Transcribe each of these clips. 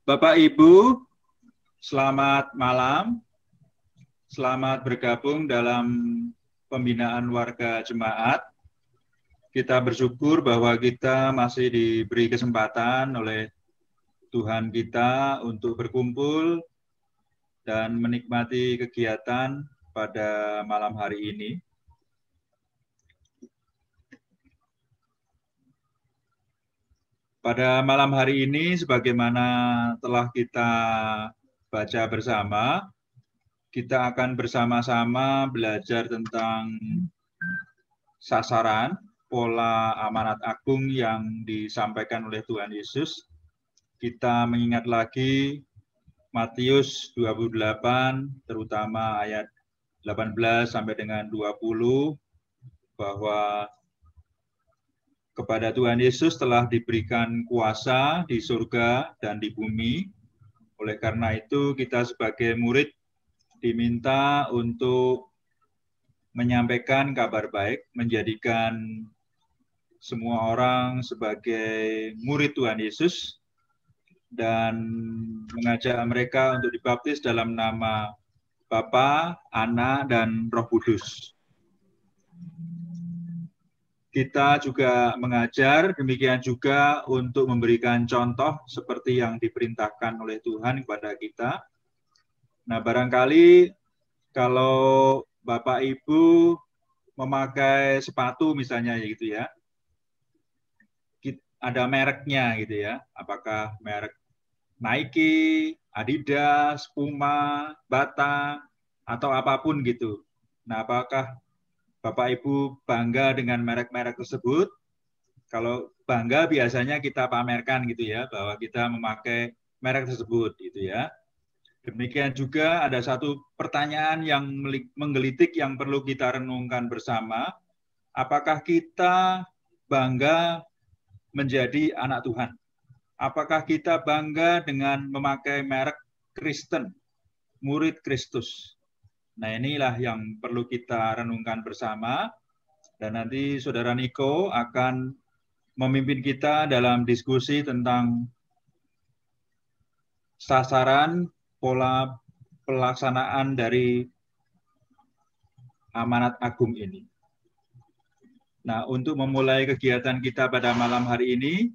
Bapak Ibu, selamat malam. Selamat bergabung dalam pembinaan warga jemaat. Kita bersyukur bahwa kita masih diberi kesempatan oleh Tuhan kita untuk berkumpul dan menikmati kegiatan pada malam hari ini. Pada malam hari ini, sebagaimana telah kita baca bersama, kita akan bersama-sama belajar tentang sasaran, pola amanat agung yang disampaikan oleh Tuhan Yesus. Kita mengingat lagi Matius 28, terutama ayat 18 sampai dengan 20, bahwa kepada Tuhan Yesus telah diberikan kuasa di surga dan di bumi. Oleh karena itu, kita sebagai murid diminta untuk menyampaikan kabar baik, menjadikan semua orang sebagai murid Tuhan Yesus, dan mengajak mereka untuk dibaptis dalam nama Bapa, Anak, dan Roh Kudus. Kita juga mengajar, demikian juga untuk memberikan contoh seperti yang diperintahkan oleh Tuhan kepada kita. Nah, barangkali kalau Bapak Ibu memakai sepatu misalnya gitu ya, ada mereknya gitu ya, apakah merek Nike, Adidas, Puma, Bata, atau apapun gitu. Nah, apakah Bapak Ibu bangga dengan merek-merek tersebut? Kalau bangga biasanya kita pamerkan gitu ya, bahwa kita memakai merek tersebut gitu ya. Demikian juga ada satu pertanyaan yang menggelitik yang perlu kita renungkan bersama. Apakah kita bangga menjadi anak Tuhan? Apakah kita bangga dengan memakai merek Kristen, murid Kristus? Nah, inilah yang perlu kita renungkan bersama. Dan nanti Saudara Niko akan memimpin kita dalam diskusi tentang sasaran, pola pelaksanaan dari amanat agung ini. Nah, untuk memulai kegiatan kita pada malam hari ini,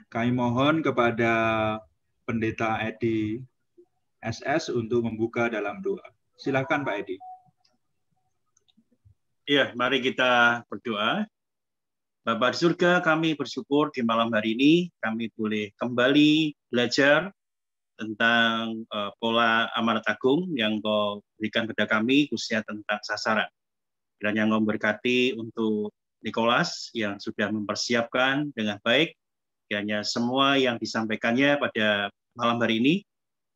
kami mohon kepada Pendeta Edi SS untuk membuka dalam doa. Silakan Pak Edi. Ya, mari kita berdoa. Bapa di surga, kami bersyukur di malam hari ini kami boleh kembali belajar tentang pola amanat agung yang Kau berikan kepada kami, khususnya tentang sasaran. Kiranya Engkau memberkati untuk Nikolas yang sudah mempersiapkan dengan baik. Kiranya semua yang disampaikannya pada malam hari ini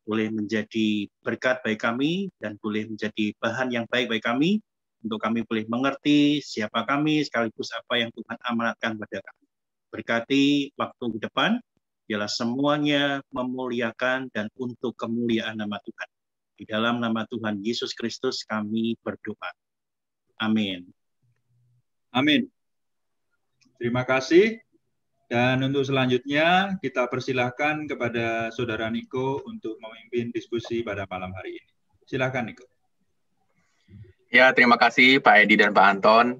boleh menjadi berkat bagi kami dan boleh menjadi bahan yang baik bagi kami, untuk kami boleh mengerti siapa kami sekaligus apa yang Tuhan amanatkan pada kami. Berkati waktu di depan, biarlah semuanya memuliakan dan untuk kemuliaan nama Tuhan. Di dalam nama Tuhan Yesus Kristus kami berdoa. Amin. Amin. Terima kasih. Dan untuk selanjutnya kita persilahkan kepada Saudara Niko untuk memimpin diskusi pada malam hari ini. Silakan Niko. Ya, terima kasih Pak Edi dan Pak Anton.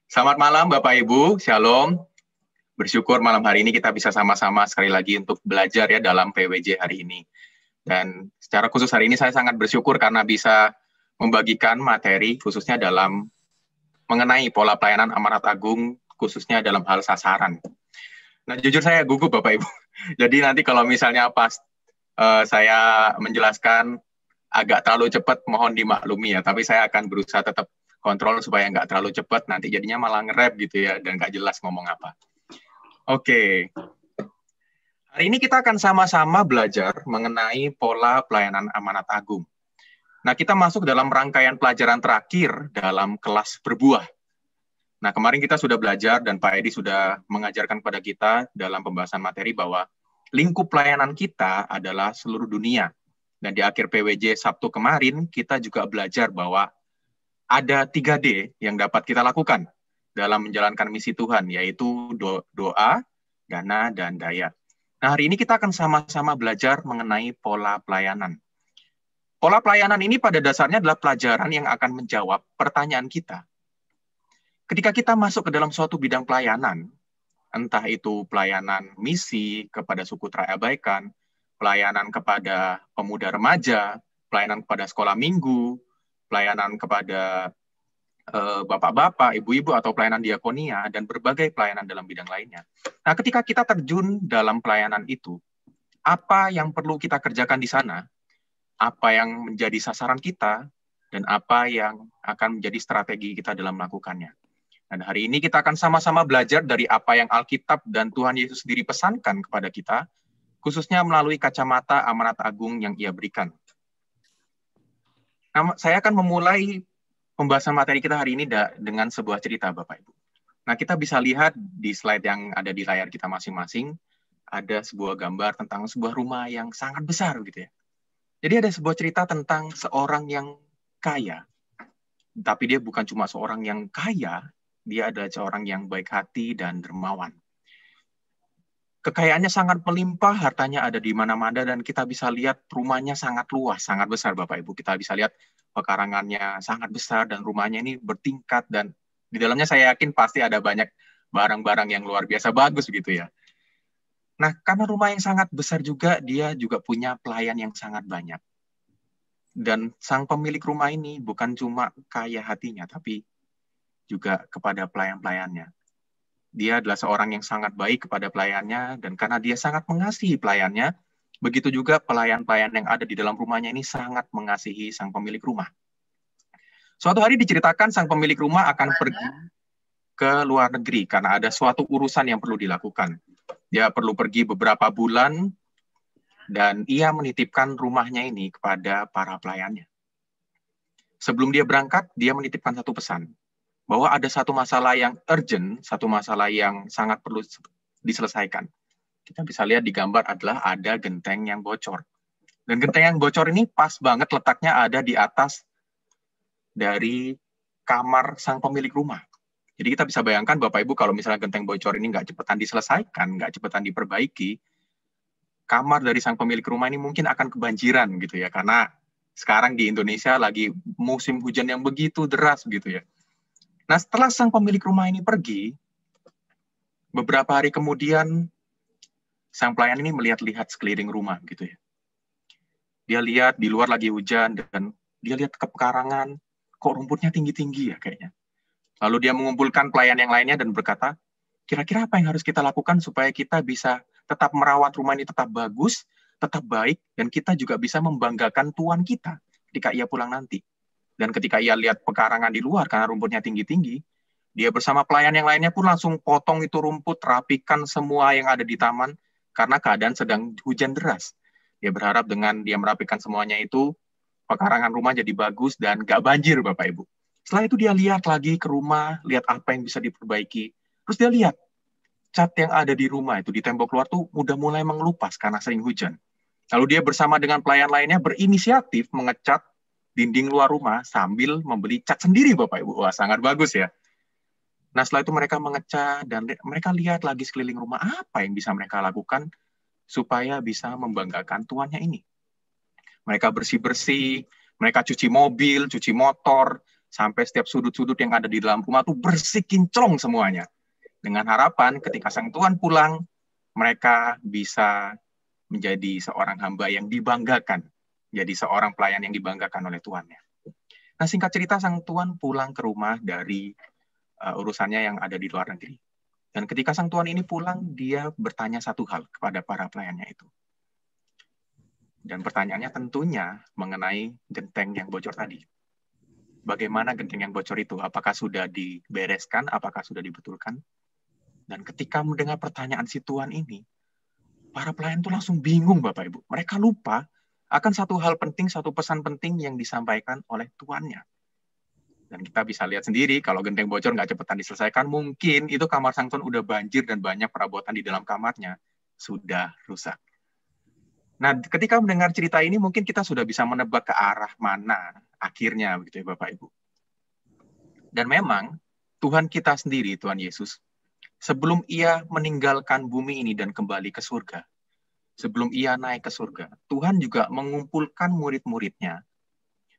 Selamat malam Bapak Ibu, Shalom. Bersyukur malam hari ini kita bisa sama-sama sekali lagi untuk belajar ya dalam PWJ hari ini. Dan secara khusus hari ini saya sangat bersyukur karena bisa membagikan materi khususnya dalam mengenai pola pelayanan amanat agung khususnya dalam hal sasaran. Nah, jujur saya gugup Bapak Ibu. Jadi nanti kalau misalnya pas saya menjelaskan agak terlalu cepat, mohon dimaklumi ya. Tapi saya akan berusaha tetap kontrol supaya nggak terlalu cepat. Nanti jadinya malah nge-rap gitu ya, dan nggak jelas ngomong apa. Oke. Hari ini kita akan sama-sama belajar mengenai pola pelayanan amanat agung. Nah, kita masuk dalam rangkaian pelajaran terakhir dalam kelas berbuah. Nah, kemarin kita sudah belajar dan Pak Edi sudah mengajarkan kepada kita dalam pembahasan materi bahwa lingkup pelayanan kita adalah seluruh dunia. Dan di akhir PWJ Sabtu kemarin, kita juga belajar bahwa ada 3D yang dapat kita lakukan dalam menjalankan misi Tuhan, yaitu doa, dana, dan daya. Nah, hari ini kita akan sama-sama belajar mengenai pola pelayanan. Pola pelayanan ini pada dasarnya adalah pelajaran yang akan menjawab pertanyaan kita. Ketika kita masuk ke dalam suatu bidang pelayanan, entah itu pelayanan misi kepada suku terabaikan, pelayanan kepada pemuda remaja, pelayanan kepada sekolah minggu, pelayanan kepada bapak-bapak, ibu-ibu, atau pelayanan diakonia, dan berbagai pelayanan dalam bidang lainnya. Nah, ketika kita terjun dalam pelayanan itu, apa yang perlu kita kerjakan di sana, apa yang menjadi sasaran kita, dan apa yang akan menjadi strategi kita dalam melakukannya. Dan hari ini kita akan sama-sama belajar dari apa yang Alkitab dan Tuhan Yesus sendiri pesankan kepada kita, khususnya melalui kacamata amanat agung yang Ia berikan. Nah, saya akan memulai pembahasan materi kita hari ini dengan sebuah cerita, Bapak Ibu. Nah, kita bisa lihat di slide yang ada di layar kita masing-masing, ada sebuah gambar tentang sebuah rumah yang sangat besar, gitu ya. Jadi ada sebuah cerita tentang seorang yang kaya. Tapi dia bukan cuma seorang yang kaya, dia adalah seorang yang baik hati dan dermawan. Kekayaannya sangat melimpah, hartanya ada di mana-mana, dan kita bisa lihat rumahnya sangat luas, sangat besar, Bapak Ibu. Kita bisa lihat pekarangannya sangat besar, dan rumahnya ini bertingkat, dan di dalamnya saya yakin pasti ada banyak barang-barang yang luar biasa bagus, gitu ya. Nah, karena rumah yang sangat besar juga, dia juga punya pelayan yang sangat banyak. Dan sang pemilik rumah ini bukan cuma kaya hatinya, tapi juga kepada pelayan-pelayannya. Dia adalah seorang yang sangat baik kepada pelayannya, dan karena dia sangat mengasihi pelayannya, begitu juga pelayan-pelayan yang ada di dalam rumahnya ini sangat mengasihi sang pemilik rumah. Suatu hari diceritakan sang pemilik rumah akan pergi ke luar negeri karena ada suatu urusan yang perlu dilakukan. Dia perlu pergi beberapa bulan, dan ia menitipkan rumahnya ini kepada para pelayannya. Sebelum dia berangkat, dia menitipkan satu pesan, bahwa ada satu masalah yang urgent, satu masalah yang sangat perlu diselesaikan. Kita bisa lihat di gambar adalah ada genteng yang bocor. Dan genteng yang bocor ini pas banget letaknya ada di atas dari kamar sang pemilik rumah. Jadi kita bisa bayangkan Bapak Ibu kalau misalnya genteng bocor ini nggak cepetan diselesaikan, nggak cepetan diperbaiki, kamar dari sang pemilik rumah ini mungkin akan kebanjiran gitu ya, karena sekarang di Indonesia lagi musim hujan yang begitu deras gitu ya. Nah, setelah sang pemilik rumah ini pergi, beberapa hari kemudian, sang pelayan ini melihat-lihat sekeliling rumah, gitu ya. Dia lihat di luar lagi hujan, dan dia lihat ke pekarangan, kok rumputnya tinggi-tinggi ya kayaknya. Lalu dia mengumpulkan pelayan yang lainnya dan berkata, kira-kira apa yang harus kita lakukan supaya kita bisa tetap merawat rumah ini tetap bagus, tetap baik, dan kita juga bisa membanggakan Tuhan kita ketika ia pulang nanti. Dan ketika ia lihat pekarangan di luar karena rumputnya tinggi-tinggi, dia bersama pelayan yang lainnya pun langsung potong itu rumput, rapikan semua yang ada di taman, karena keadaan sedang hujan deras. Dia berharap dengan dia merapikan semuanya itu, pekarangan rumah jadi bagus dan gak banjir, Bapak Ibu. Setelah itu dia lihat lagi ke rumah, lihat apa yang bisa diperbaiki. Terus dia lihat, cat yang ada di rumah itu, di tembok luar tuh udah mulai mengelupas karena sering hujan. Lalu dia bersama dengan pelayan lainnya berinisiatif mengecat dinding luar rumah sambil membeli cat sendiri, Bapak Ibu. Wah, sangat bagus ya. Nah, setelah itu mereka mengecat dan mereka lihat lagi sekeliling rumah apa yang bisa mereka lakukan supaya bisa membanggakan tuannya ini. Mereka bersih-bersih, mereka cuci mobil, cuci motor, sampai setiap sudut-sudut yang ada di dalam rumah tuh bersih kinclong semuanya. Dengan harapan ketika sang tuan pulang, mereka bisa menjadi seorang hamba yang dibanggakan. Jadi seorang pelayan yang dibanggakan oleh tuannya. Nah, singkat cerita, sang tuan pulang ke rumah dari urusannya yang ada di luar negeri. Dan ketika sang tuan ini pulang, dia bertanya satu hal kepada para pelayannya itu. Dan pertanyaannya tentunya mengenai genteng yang bocor tadi. Bagaimana genteng yang bocor itu? Apakah sudah dibereskan? Apakah sudah dibetulkan? Dan ketika mendengar pertanyaan si tuan ini, para pelayan itu langsung bingung, Bapak Ibu. Mereka lupa akan satu hal penting, satu pesan penting yang disampaikan oleh tuannya. Dan kita bisa lihat sendiri, kalau genteng bocor nggak cepetan diselesaikan, mungkin itu kamar sang tuan udah banjir dan banyak perabotan di dalam kamarnya sudah rusak. Nah, ketika mendengar cerita ini, mungkin kita sudah bisa menebak ke arah mana akhirnya, begitu ya Bapak Ibu. Dan memang, Tuhan kita sendiri, Tuhan Yesus, sebelum ia meninggalkan bumi ini dan kembali ke surga, sebelum ia naik ke surga, Tuhan juga mengumpulkan murid-muridnya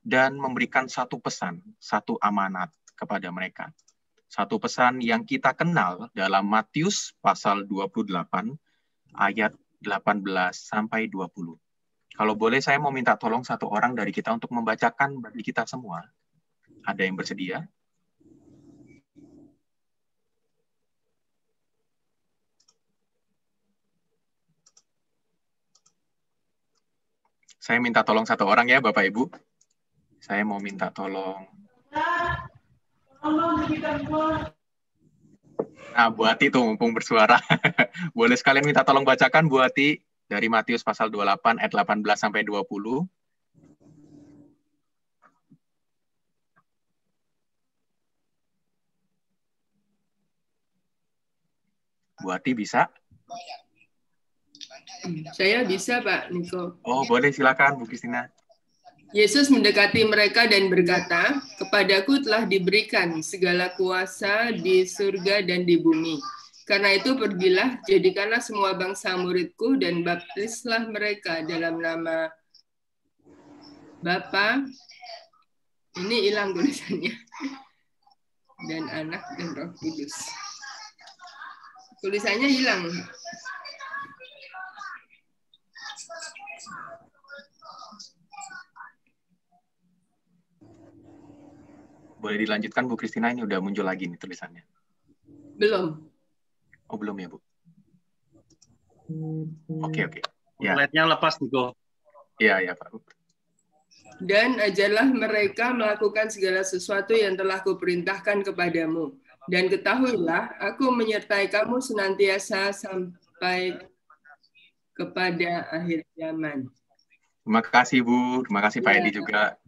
dan memberikan satu pesan, satu amanat kepada mereka. Satu pesan yang kita kenal dalam Matius pasal 28 ayat 18 sampai 20. Kalau boleh saya mau minta tolong satu orang dari kita untuk membacakan bagi kita semua. Ada yang bersedia? Saya minta tolong satu orang ya Bapak Ibu. Saya mau minta tolong. Nah, Bu Ati tuh mumpung bersuara. Boleh sekalian minta tolong bacakan Bu Ati dari Matius pasal 28 ayat 18 sampai 20. Bu Ati bisa? Saya bisa, Pak Niko. Oh, boleh, silakan Bu Kristina. Yesus mendekati mereka dan berkata, "Kepadaku telah diberikan segala kuasa di surga dan di bumi. Karena itu pergilah, jadikanlah semua bangsa muridku dan baptislah mereka dalam nama Bapa." Ini hilang tulisannya. Dan Anak dan Roh Kudus. Tulisannya hilang. Boleh dilanjutkan Bu Kristina, ini udah muncul lagi nih tulisannya. Belum. Oh, belum ya Bu? Oke. Ya. Slide-nya lepas, Niko. Iya, Pak. Dan ajarlah mereka melakukan segala sesuatu yang telah kuperintahkan kepadamu. Dan ketahuilah, aku menyertai kamu senantiasa sampai kepada akhir zaman. Terima kasih Bu, terima kasih Pak Edi juga.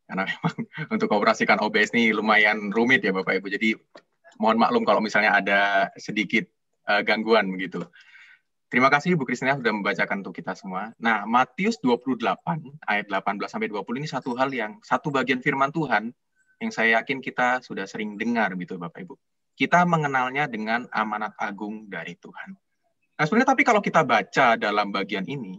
Karena memang untuk operasikan OBS ini lumayan rumit ya Bapak Ibu. Jadi mohon maklum kalau misalnya ada sedikit gangguan begitu. Terima kasih Bu Kristina sudah membacakan untuk kita semua. Nah, Matius 28 ayat 18 sampai 20 ini satu bagian firman Tuhan yang saya yakin kita sudah sering dengar gitu Bapak Ibu. Kita mengenalnya dengan amanat agung dari Tuhan. Nah, sebenarnya tapi kalau kita baca dalam bagian ini,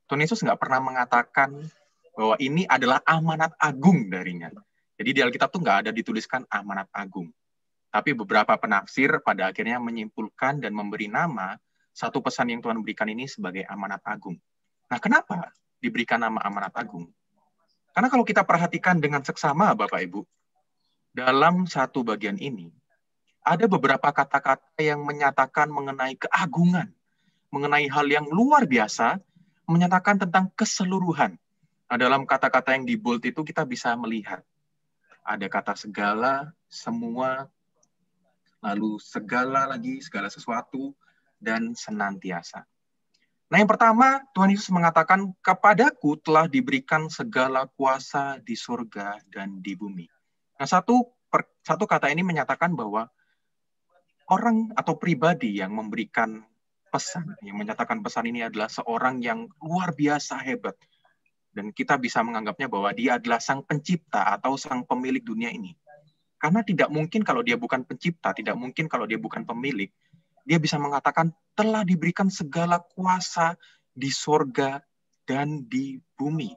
Tuhan Yesus nggak pernah mengatakan bahwa ini adalah amanat agung darinya. Jadi di Alkitab tuh nggak ada dituliskan amanat agung. Tapi beberapa penafsir pada akhirnya menyimpulkan dan memberi nama satu pesan yang Tuhan berikan ini sebagai amanat agung. Nah, kenapa diberikan nama amanat agung? Karena kalau kita perhatikan dengan seksama, Bapak Ibu, dalam satu bagian ini, ada beberapa kata-kata yang menyatakan mengenai keagungan, mengenai hal yang luar biasa, menyatakan tentang keseluruhan. Nah, dalam kata-kata yang di bold itu kita bisa melihat. Ada kata segala, semua, lalu segala lagi, segala sesuatu, dan senantiasa. Nah, yang pertama, Tuhan Yesus mengatakan, "Kepadaku telah diberikan segala kuasa di surga dan di bumi." Nah, satu kata ini menyatakan bahwa orang atau pribadi yang memberikan pesan, yang menyatakan pesan ini adalah seorang yang luar biasa hebat. Dan kita bisa menganggapnya bahwa dia adalah sang pencipta atau sang pemilik dunia ini. Karena tidak mungkin kalau dia bukan pencipta, tidak mungkin kalau dia bukan pemilik, dia bisa mengatakan telah diberikan segala kuasa di sorga dan di bumi.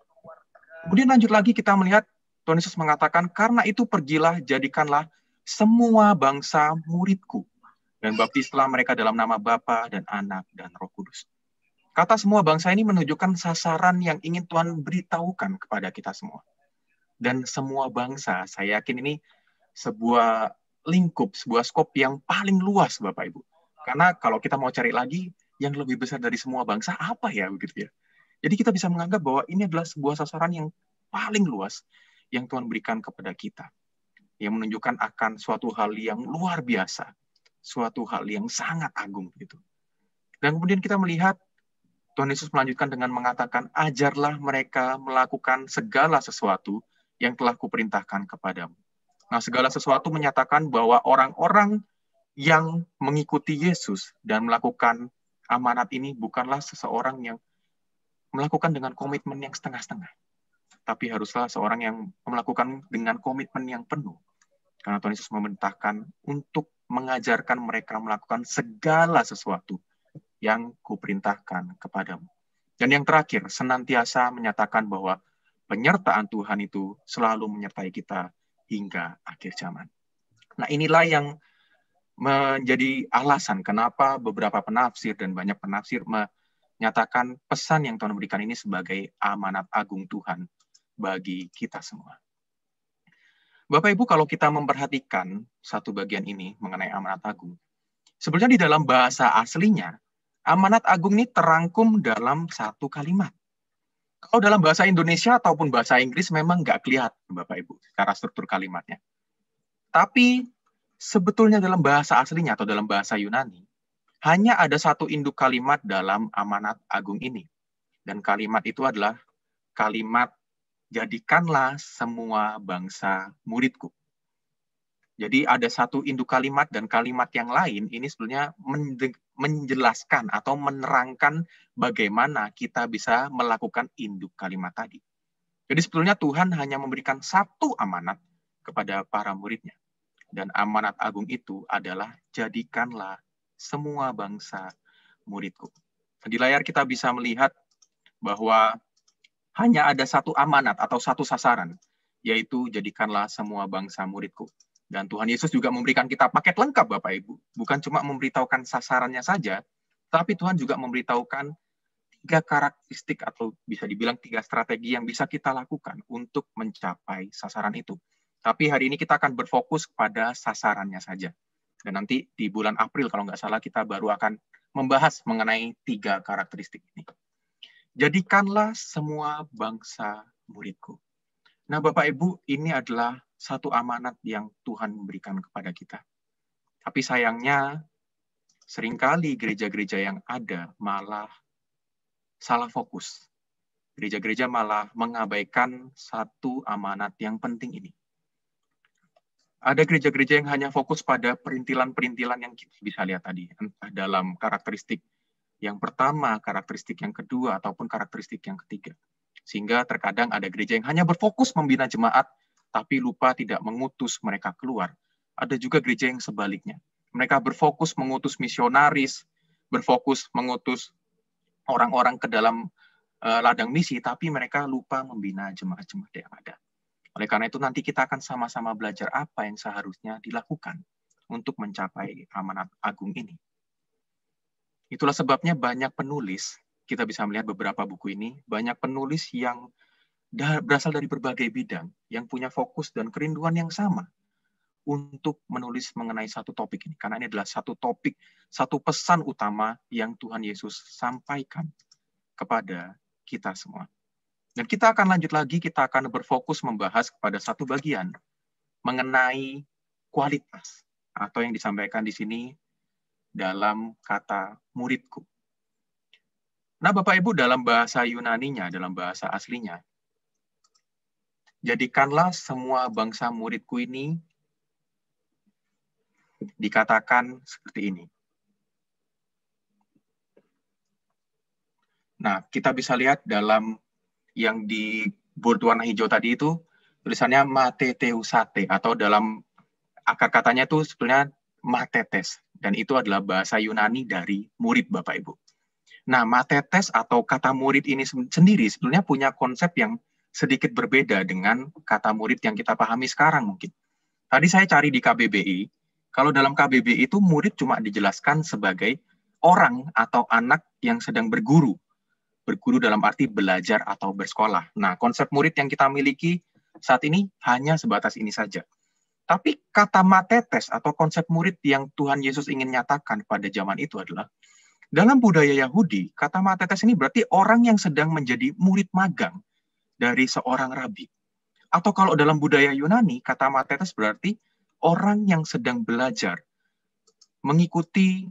Kemudian lanjut lagi kita melihat Tuhan Yesus mengatakan, "Karena itu pergilah, jadikanlah semua bangsa muridku, dan baptislah mereka dalam nama Bapa dan Anak dan Roh Kudus." Kata semua bangsa ini menunjukkan sasaran yang ingin Tuhan beritahukan kepada kita semua. Dan semua bangsa, saya yakin ini sebuah lingkup, sebuah skop yang paling luas, Bapak Ibu. Karena kalau kita mau cari lagi, yang lebih besar dari semua bangsa, apa ya? Begitu ya. Jadi kita bisa menganggap bahwa ini adalah sebuah sasaran yang paling luas yang Tuhan berikan kepada kita. Yang menunjukkan akan suatu hal yang luar biasa. Suatu hal yang sangat agung. Gitu. Dan kemudian kita melihat Tuhan Yesus melanjutkan dengan mengatakan, "Ajarlah mereka melakukan segala sesuatu yang telah kuperintahkan kepadamu." Nah, segala sesuatu menyatakan bahwa orang-orang yang mengikuti Yesus dan melakukan amanat ini bukanlah seseorang yang melakukan dengan komitmen yang setengah-setengah. Tapi haruslah seorang yang melakukan dengan komitmen yang penuh. Karena Tuhan Yesus memerintahkan untuk mengajarkan mereka melakukan segala sesuatu yang kuperintahkan kepadamu. Dan yang terakhir, senantiasa menyatakan bahwa penyertaan Tuhan itu selalu menyertai kita hingga akhir zaman. Nah, inilah yang menjadi alasan kenapa beberapa penafsir dan banyak penafsir menyatakan pesan yang Tuhan berikan ini sebagai amanat agung Tuhan bagi kita semua. Bapak Ibu, kalau kita memperhatikan satu bagian ini mengenai amanat agung, sebenarnya di dalam bahasa aslinya, amanat agung ini terangkum dalam satu kalimat. Kalau dalam bahasa Indonesia ataupun bahasa Inggris memang nggak kelihatan, Bapak Ibu, secara struktur kalimatnya. Tapi sebetulnya dalam bahasa aslinya atau dalam bahasa Yunani, hanya ada satu induk kalimat dalam amanat agung ini. Dan kalimat itu adalah kalimat jadikanlah semua bangsa muridku. Jadi ada satu induk kalimat dan kalimat yang lain ini sebenarnya menjelaskan atau menerangkan bagaimana kita bisa melakukan induk kalimat tadi. Jadi sebetulnya Tuhan hanya memberikan satu amanat kepada para muridnya. Dan amanat agung itu adalah jadikanlah semua bangsa muridku. Di layar kita bisa melihat bahwa hanya ada satu amanat atau satu sasaran, yaitu jadikanlah semua bangsa muridku. Dan Tuhan Yesus juga memberikan kita paket lengkap, Bapak Ibu. Bukan cuma memberitahukan sasarannya saja, tapi Tuhan juga memberitahukan 3 karakteristik atau bisa dibilang 3 strategi yang bisa kita lakukan untuk mencapai sasaran itu. Tapi hari ini kita akan berfokus pada sasarannya saja. Dan nanti di bulan April, kalau nggak salah, kita baru akan membahas mengenai 3 karakteristik ini. Jadikanlah semua bangsa muridku. Nah, Bapak Ibu, ini adalah satu amanat yang Tuhan berikan kepada kita. Tapi sayangnya, seringkali gereja-gereja yang ada malah salah fokus. Gereja-gereja malah mengabaikan satu amanat yang penting ini. Ada gereja-gereja yang hanya fokus pada perintilan-perintilan yang kita bisa lihat tadi, entah dalam karakteristik yang pertama, karakteristik yang kedua, ataupun karakteristik yang ketiga. Sehingga terkadang ada gereja yang hanya berfokus membina jemaat, tapi lupa tidak mengutus mereka keluar. Ada juga gereja yang sebaliknya. Mereka berfokus mengutus misionaris, berfokus mengutus orang-orang ke dalam ladang misi, tapi mereka lupa membina jemaat-jemaat yang ada. Oleh karena itu nanti kita akan sama-sama belajar apa yang seharusnya dilakukan untuk mencapai amanat agung ini. Itulah sebabnya banyak penulis, kita bisa melihat beberapa buku ini, banyak penulis yang berasal dari berbagai bidang, yang punya fokus dan kerinduan yang sama untuk menulis mengenai satu topik ini. Karena ini adalah satu topik, satu pesan utama yang Tuhan Yesus sampaikan kepada kita semua. Dan kita akan lanjut lagi, kita akan berfokus membahas kepada satu bagian mengenai kualitas, atau yang disampaikan di sini dalam kata muridku. Nah, Bapak Ibu, dalam bahasa Yunaninya, dalam bahasa aslinya, jadikanlah semua bangsa muridku ini dikatakan seperti ini. Nah, kita bisa lihat dalam yang di bold warna hijau tadi itu, tulisannya mateteusate, atau dalam akar katanya itu sebenarnya matetes. Dan itu adalah bahasa Yunani dari murid, Bapak Ibu. Nah, matetes atau kata murid ini sendiri sebenarnya punya konsep yang sedikit berbeda dengan kata murid yang kita pahami sekarang mungkin. Tadi saya cari di KBBI, kalau dalam KBBI itu murid cuma dijelaskan sebagai orang atau anak yang sedang berguru. Berguru dalam arti belajar atau bersekolah. Nah, konsep murid yang kita miliki saat ini hanya sebatas ini saja. Tapi kata matetes atau konsep murid yang Tuhan Yesus ingin nyatakan pada zaman itu adalah, dalam budaya Yahudi, kata matetes ini berarti orang yang sedang menjadi murid magang dari seorang rabi. Atau kalau dalam budaya Yunani, kata matetes berarti orang yang sedang belajar mengikuti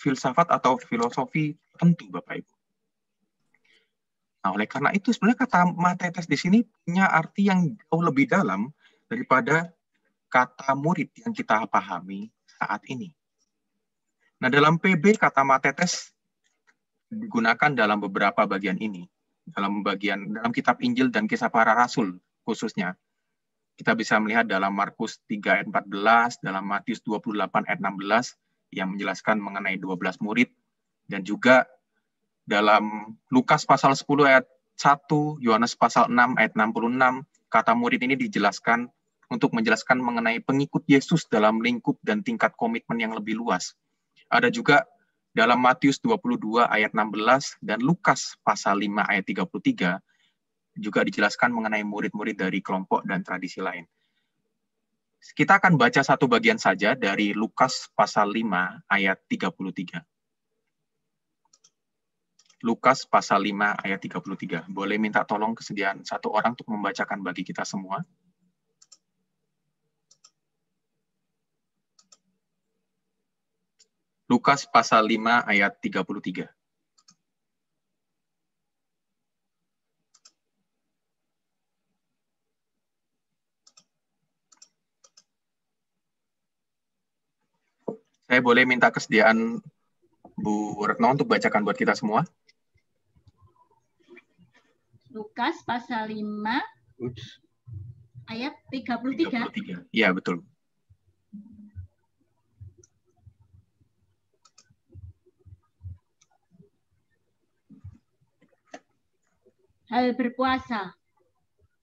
filsafat atau filosofi tertentu, Bapak Ibu. Nah, oleh karena itu sebenarnya kata matetes di sini punya arti yang jauh lebih dalam daripada kata murid yang kita pahami saat ini. Nah, dalam PB kata matetes digunakan dalam beberapa bagian ini. Dalam kitab Injil dan Kisah Para Rasul khususnya. Kita bisa melihat dalam Markus 3 ayat 14, dalam Matius 28 ayat 16 yang menjelaskan mengenai 12 murid, Dan juga dalam Lukas pasal 10 ayat 1, Yohanes pasal 6 ayat 66, kata murid ini dijelaskan untuk menjelaskan mengenai pengikut Yesus dalam lingkup dan tingkat komitmen yang lebih luas. Ada juga dalam Matius 22 ayat 16 dan Lukas pasal 5 ayat 33 juga dijelaskan mengenai murid-murid dari kelompok dan tradisi lain. Kita akan baca satu bagian saja dari Lukas pasal 5 ayat 33. Lukas pasal 5 ayat 33. Boleh minta tolong kesediaan satu orang untuk membacakan bagi kita semua? Lukas pasal 5 ayat 33. Saya boleh minta kesediaan Bu Retno untuk bacakan buat kita semua? Lukas pasal 5 ayat 33. Iya, betul. Hal berpuasa.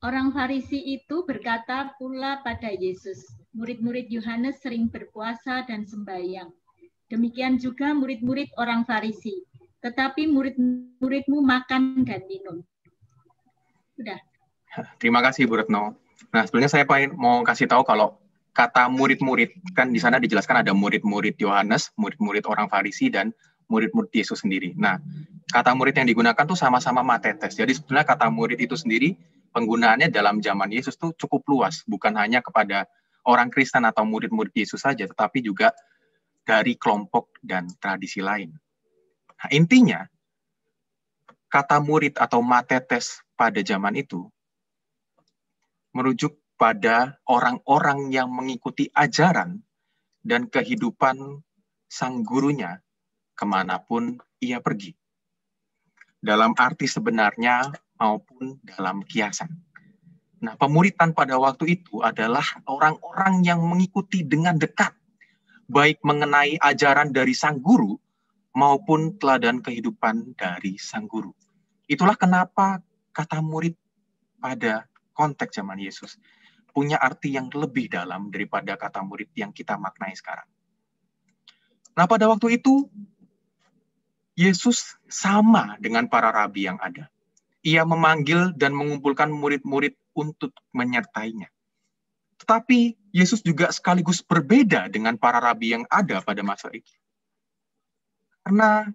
Orang Farisi itu berkata pula pada Yesus, murid-murid Yohanes sering berpuasa dan sembahyang. Demikian juga murid-murid orang Farisi. Tetapi murid-muridmu makan dan minum. Sudah. Terima kasih Bu Retno. Nah, sebenarnya saya mau kasih tahu kalau kata murid-murid, kan di sana dijelaskan ada murid-murid Yohanes, murid-murid orang Farisi, dan murid-murid Yesus sendiri. Nah, kata murid yang digunakan tuh sama-sama matetes. Jadi sebenarnya kata murid itu sendiri, penggunaannya dalam zaman Yesus tuh cukup luas. Bukan hanya kepada orang Kristen atau murid-murid Yesus saja, tetapi juga dari kelompok dan tradisi lain. Nah, intinya, kata murid atau matetes pada zaman itu merujuk pada orang-orang yang mengikuti ajaran dan kehidupan sang gurunya kemanapun ia pergi. Dalam arti sebenarnya maupun dalam kiasan. Nah, pemuritan pada waktu itu adalah orang-orang yang mengikuti dengan dekat, baik mengenai ajaran dari sang guru maupun teladan kehidupan dari sang guru. Itulah kenapa kata murid pada konteks zaman Yesus punya arti yang lebih dalam daripada kata murid yang kita maknai sekarang. Nah, pada waktu itu, Yesus sama dengan para rabi yang ada. Ia memanggil dan mengumpulkan murid-murid untuk menyertainya. Tetapi Yesus juga sekaligus berbeda dengan para rabi yang ada pada masa itu. Karena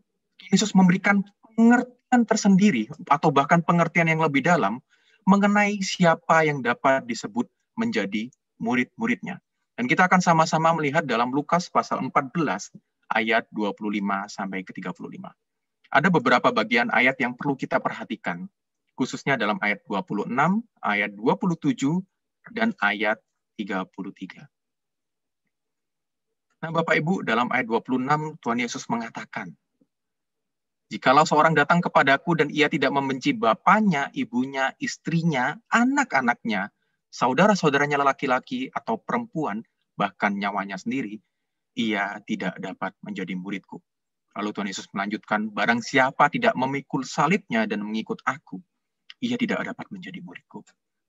Yesus memberikan pengertian tersendiri atau bahkan pengertian yang lebih dalam mengenai siapa yang dapat disebut menjadi murid-muridnya. Dan kita akan sama-sama melihat dalam Lukas pasal 14 ayat 25 sampai ke 35. Ada beberapa bagian ayat yang perlu kita perhatikan, khususnya dalam ayat 26, ayat 27, dan ayat 33. Nah, Bapak Ibu, dalam ayat 26, Tuhan Yesus mengatakan, jikalau seorang datang kepadaku dan ia tidak membenci bapaknya, ibunya, istrinya, anak-anaknya, saudara-saudaranya laki-laki atau perempuan, bahkan nyawanya sendiri, ia tidak dapat menjadi muridku. Lalu Tuhan Yesus melanjutkan, barang siapa tidak memikul salibnya dan mengikut aku, ia tidak dapat menjadi muridku.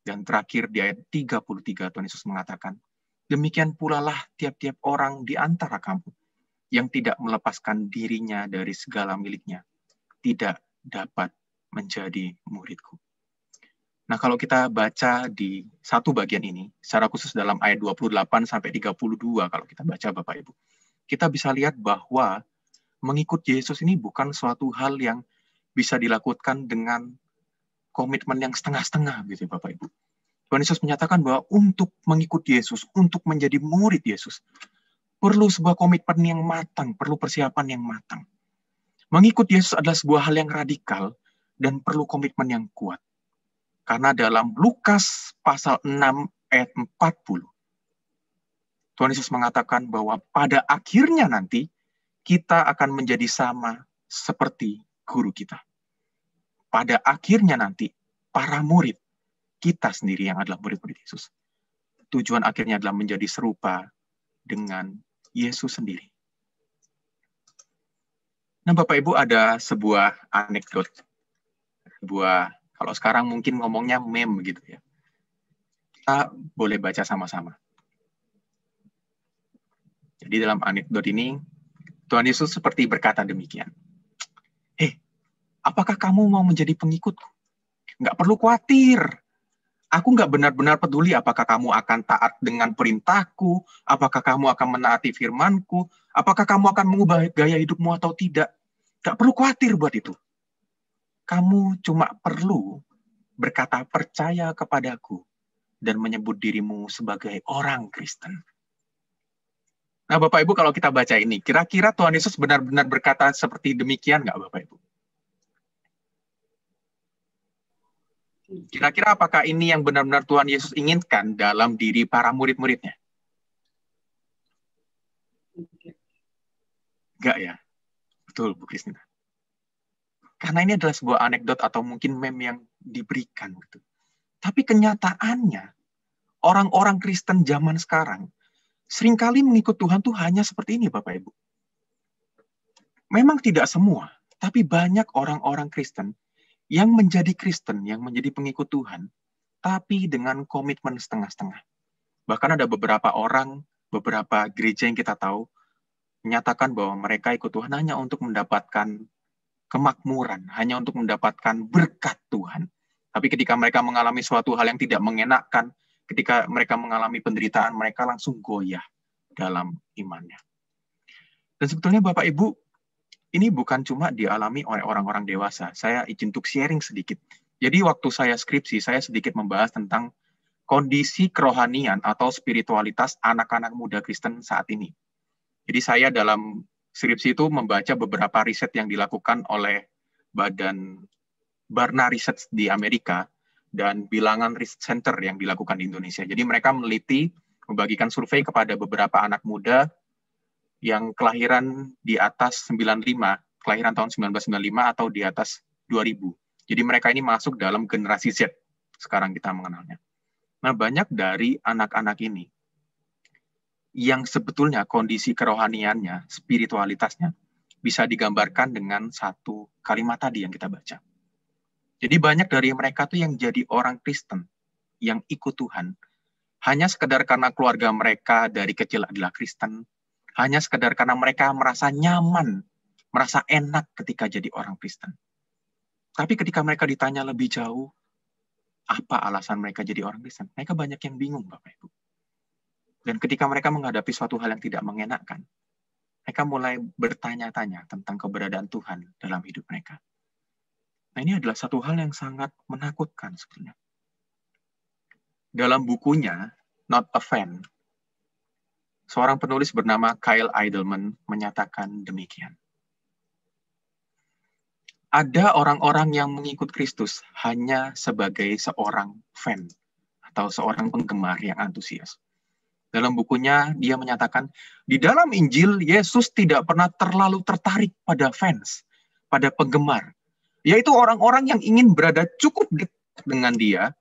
Dan terakhir di ayat 33, Tuhan Yesus mengatakan, demikian pula lah tiap-tiap orang di antara kamu yang tidak melepaskan dirinya dari segala miliknya, tidak dapat menjadi muridku. Nah, kalau kita baca di satu bagian ini, secara khusus dalam ayat 28 sampai 32, kalau kita baca Bapak Ibu, kita bisa lihat bahwa mengikut Yesus ini bukan suatu hal yang bisa dilakukan dengan komitmen yang setengah-setengah, gitu Bapak Ibu. Tuhan Yesus menyatakan bahwa untuk mengikut Yesus, untuk menjadi murid Yesus, perlu sebuah komitmen yang matang, perlu persiapan yang matang. Mengikut Yesus adalah sebuah hal yang radikal dan perlu komitmen yang kuat. Karena dalam Lukas pasal 6 ayat 40, Tuhan Yesus mengatakan bahwa pada akhirnya nanti kita akan menjadi sama seperti guru kita. Pada akhirnya nanti para murid, kita sendiri yang adalah murid-murid Yesus, tujuan akhirnya adalah menjadi serupa dengan Yesus sendiri. Nah, Bapak Ibu, ada sebuah anekdot, kalau sekarang mungkin ngomongnya meme gitu ya. Kita boleh baca sama-sama. Jadi dalam anekdot ini, Tuhan Yesus seperti berkata demikian. Hei, apakah kamu mau menjadi pengikutku? Nggak perlu khawatir. Aku nggak benar-benar peduli apakah kamu akan taat dengan perintahku, apakah kamu akan menaati firmanku, apakah kamu akan mengubah gaya hidupmu atau tidak. Nggak perlu khawatir buat itu. Kamu cuma perlu berkata percaya kepadaku dan menyebut dirimu sebagai orang Kristen. Nah, Bapak Ibu, kalau kita baca ini, kira-kira Tuhan Yesus benar-benar berkata seperti demikian nggak, Bapak Ibu? Kira-kira apakah ini yang benar-benar Tuhan Yesus inginkan dalam diri para murid-muridnya? Enggak ya? Betul, Bu Kristina. Karena ini adalah sebuah anekdot atau mungkin meme yang diberikan. Gitu. Tapi kenyataannya, orang-orang Kristen zaman sekarang seringkali mengikut Tuhan tuh hanya seperti ini, Bapak Ibu. Memang tidak semua, tapi banyak orang-orang Kristen yang menjadi Kristen, yang menjadi pengikut Tuhan, tapi dengan komitmen setengah-setengah. Bahkan ada beberapa orang, beberapa gereja yang kita tahu, menyatakan bahwa mereka ikut Tuhan hanya untuk mendapatkan kemakmuran, hanya untuk mendapatkan berkat Tuhan. Tapi ketika mereka mengalami suatu hal yang tidak mengenakkan, ketika mereka mengalami penderitaan, mereka langsung goyah dalam imannya. Dan sebetulnya Bapak Ibu, ini bukan cuma dialami oleh orang-orang dewasa. Saya izin untuk sharing sedikit. Jadi waktu saya skripsi, saya sedikit membahas tentang kondisi kerohanian atau spiritualitas anak-anak muda Kristen saat ini. Jadi saya dalam skripsi itu membaca beberapa riset yang dilakukan oleh Badan Barna Research di Amerika dan Bilangan Research Center yang dilakukan di Indonesia. Jadi mereka meneliti, membagikan survei kepada beberapa anak muda yang kelahiran di atas 95, kelahiran tahun 1995 atau di atas 2000. Jadi mereka ini masuk dalam generasi Z, sekarang kita mengenalnya. Nah, banyak dari anak-anak ini yang sebetulnya kondisi kerohaniannya, spiritualitasnya, bisa digambarkan dengan satu kalimat tadi yang kita baca. Jadi banyak dari mereka tuh yang jadi orang Kristen, yang ikut Tuhan, hanya sekedar karena keluarga mereka dari kecil adalah Kristen, hanya sekedar karena mereka merasa nyaman, merasa enak ketika jadi orang Kristen. Tapi ketika mereka ditanya lebih jauh, apa alasan mereka jadi orang Kristen? Mereka banyak yang bingung, Bapak Ibu. Dan ketika mereka menghadapi suatu hal yang tidak mengenakkan, mereka mulai bertanya-tanya tentang keberadaan Tuhan dalam hidup mereka. Nah, ini adalah satu hal yang sangat menakutkan sebenarnya. Dalam bukunya, Not a Fan, seorang penulis bernama Kyle Idleman menyatakan demikian. Ada orang-orang yang mengikut Kristus hanya sebagai seorang fan atau seorang penggemar yang antusias. Dalam bukunya, dia menyatakan, di dalam Injil, Yesus tidak pernah terlalu tertarik pada fans, pada penggemar, yaitu orang-orang yang ingin berada cukup dekat dengan dia,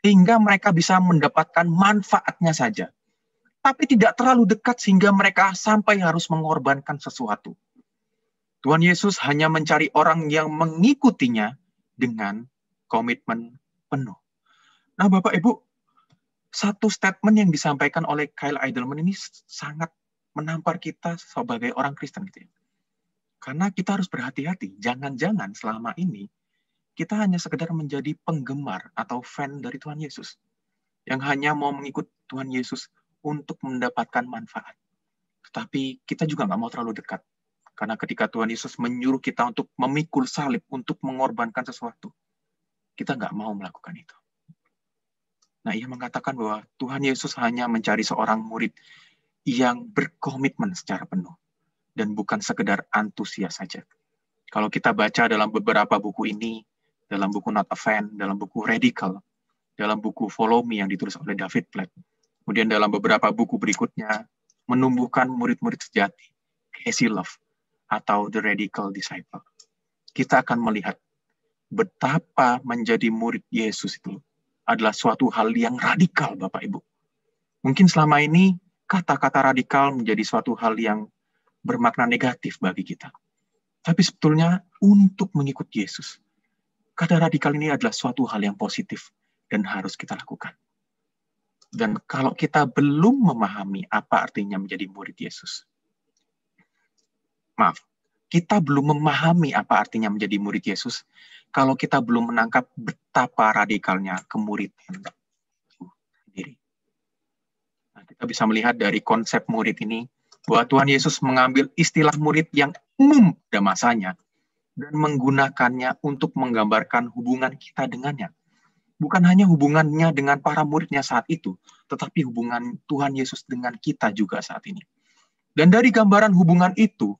sehingga mereka bisa mendapatkan manfaatnya saja. Tapi tidak terlalu dekat sehingga mereka sampai harus mengorbankan sesuatu. Tuhan Yesus hanya mencari orang yang mengikutinya dengan komitmen penuh. Nah, Bapak Ibu, satu statement yang disampaikan oleh Kyle Idleman ini sangat menampar kita sebagai orang Kristen. Gitu ya. Karena kita harus berhati-hati. Jangan-jangan selama ini kita hanya sekedar menjadi penggemar atau fan dari Tuhan Yesus. Yang hanya mau mengikut Tuhan Yesus untuk mendapatkan manfaat. Tetapi kita juga nggak mau terlalu dekat. Karena ketika Tuhan Yesus menyuruh kita untuk memikul salib, untuk mengorbankan sesuatu, kita nggak mau melakukan itu. Nah, ia mengatakan bahwa Tuhan Yesus hanya mencari seorang murid yang berkomitmen secara penuh. Dan bukan sekedar antusias saja. Kalau kita baca dalam beberapa buku ini, dalam buku Not a Fan, dalam buku Radical, dalam buku Follow Me yang ditulis oleh David Platt, kemudian dalam beberapa buku berikutnya, menumbuhkan murid-murid sejati, Casey Love, atau The Radical Disciple. Kita akan melihat betapa menjadi murid Yesus itu adalah suatu hal yang radikal, Bapak Ibu. Mungkin selama ini kata-kata radikal menjadi suatu hal yang bermakna negatif bagi kita. tapi sebetulnya untuk mengikut Yesus. Kata radikal ini adalah suatu hal yang positif dan harus kita lakukan. Dan kalau kita belum memahami apa artinya menjadi murid Yesus, kita belum memahami apa artinya menjadi murid Yesus, kalau kita belum menangkap betapa radikalnya kemuridan sendiri. Nah, kita bisa melihat dari konsep murid ini, bahwa Tuhan Yesus mengambil istilah murid yang umum pada masanya, dan menggunakannya untuk menggambarkan hubungan kita dengannya. Bukan hanya hubungannya dengan para muridnya saat itu, tetapi hubungan Tuhan Yesus dengan kita juga saat ini. Dan dari gambaran hubungan itu,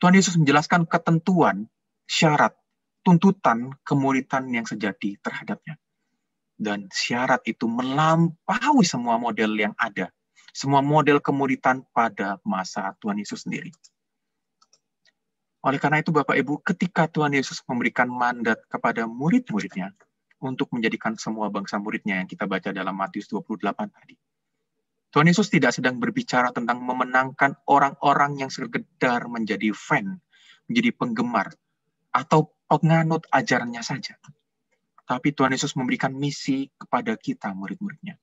Tuhan Yesus menjelaskan ketentuan, syarat, tuntutan kemuridan yang sejati terhadapnya. Dan syarat itu melampaui semua model yang ada, semua model kemuridan pada masa Tuhan Yesus sendiri. Oleh karena itu, Bapak Ibu, ketika Tuhan Yesus memberikan mandat kepada murid-muridnya untuk menjadikan semua bangsa muridnya yang kita baca dalam Matius 28 tadi, Tuhan Yesus tidak sedang berbicara tentang memenangkan orang-orang yang sekedar menjadi fan, menjadi penggemar, atau penganut ajarannya saja. Tapi Tuhan Yesus memberikan misi kepada kita, murid-muridnya,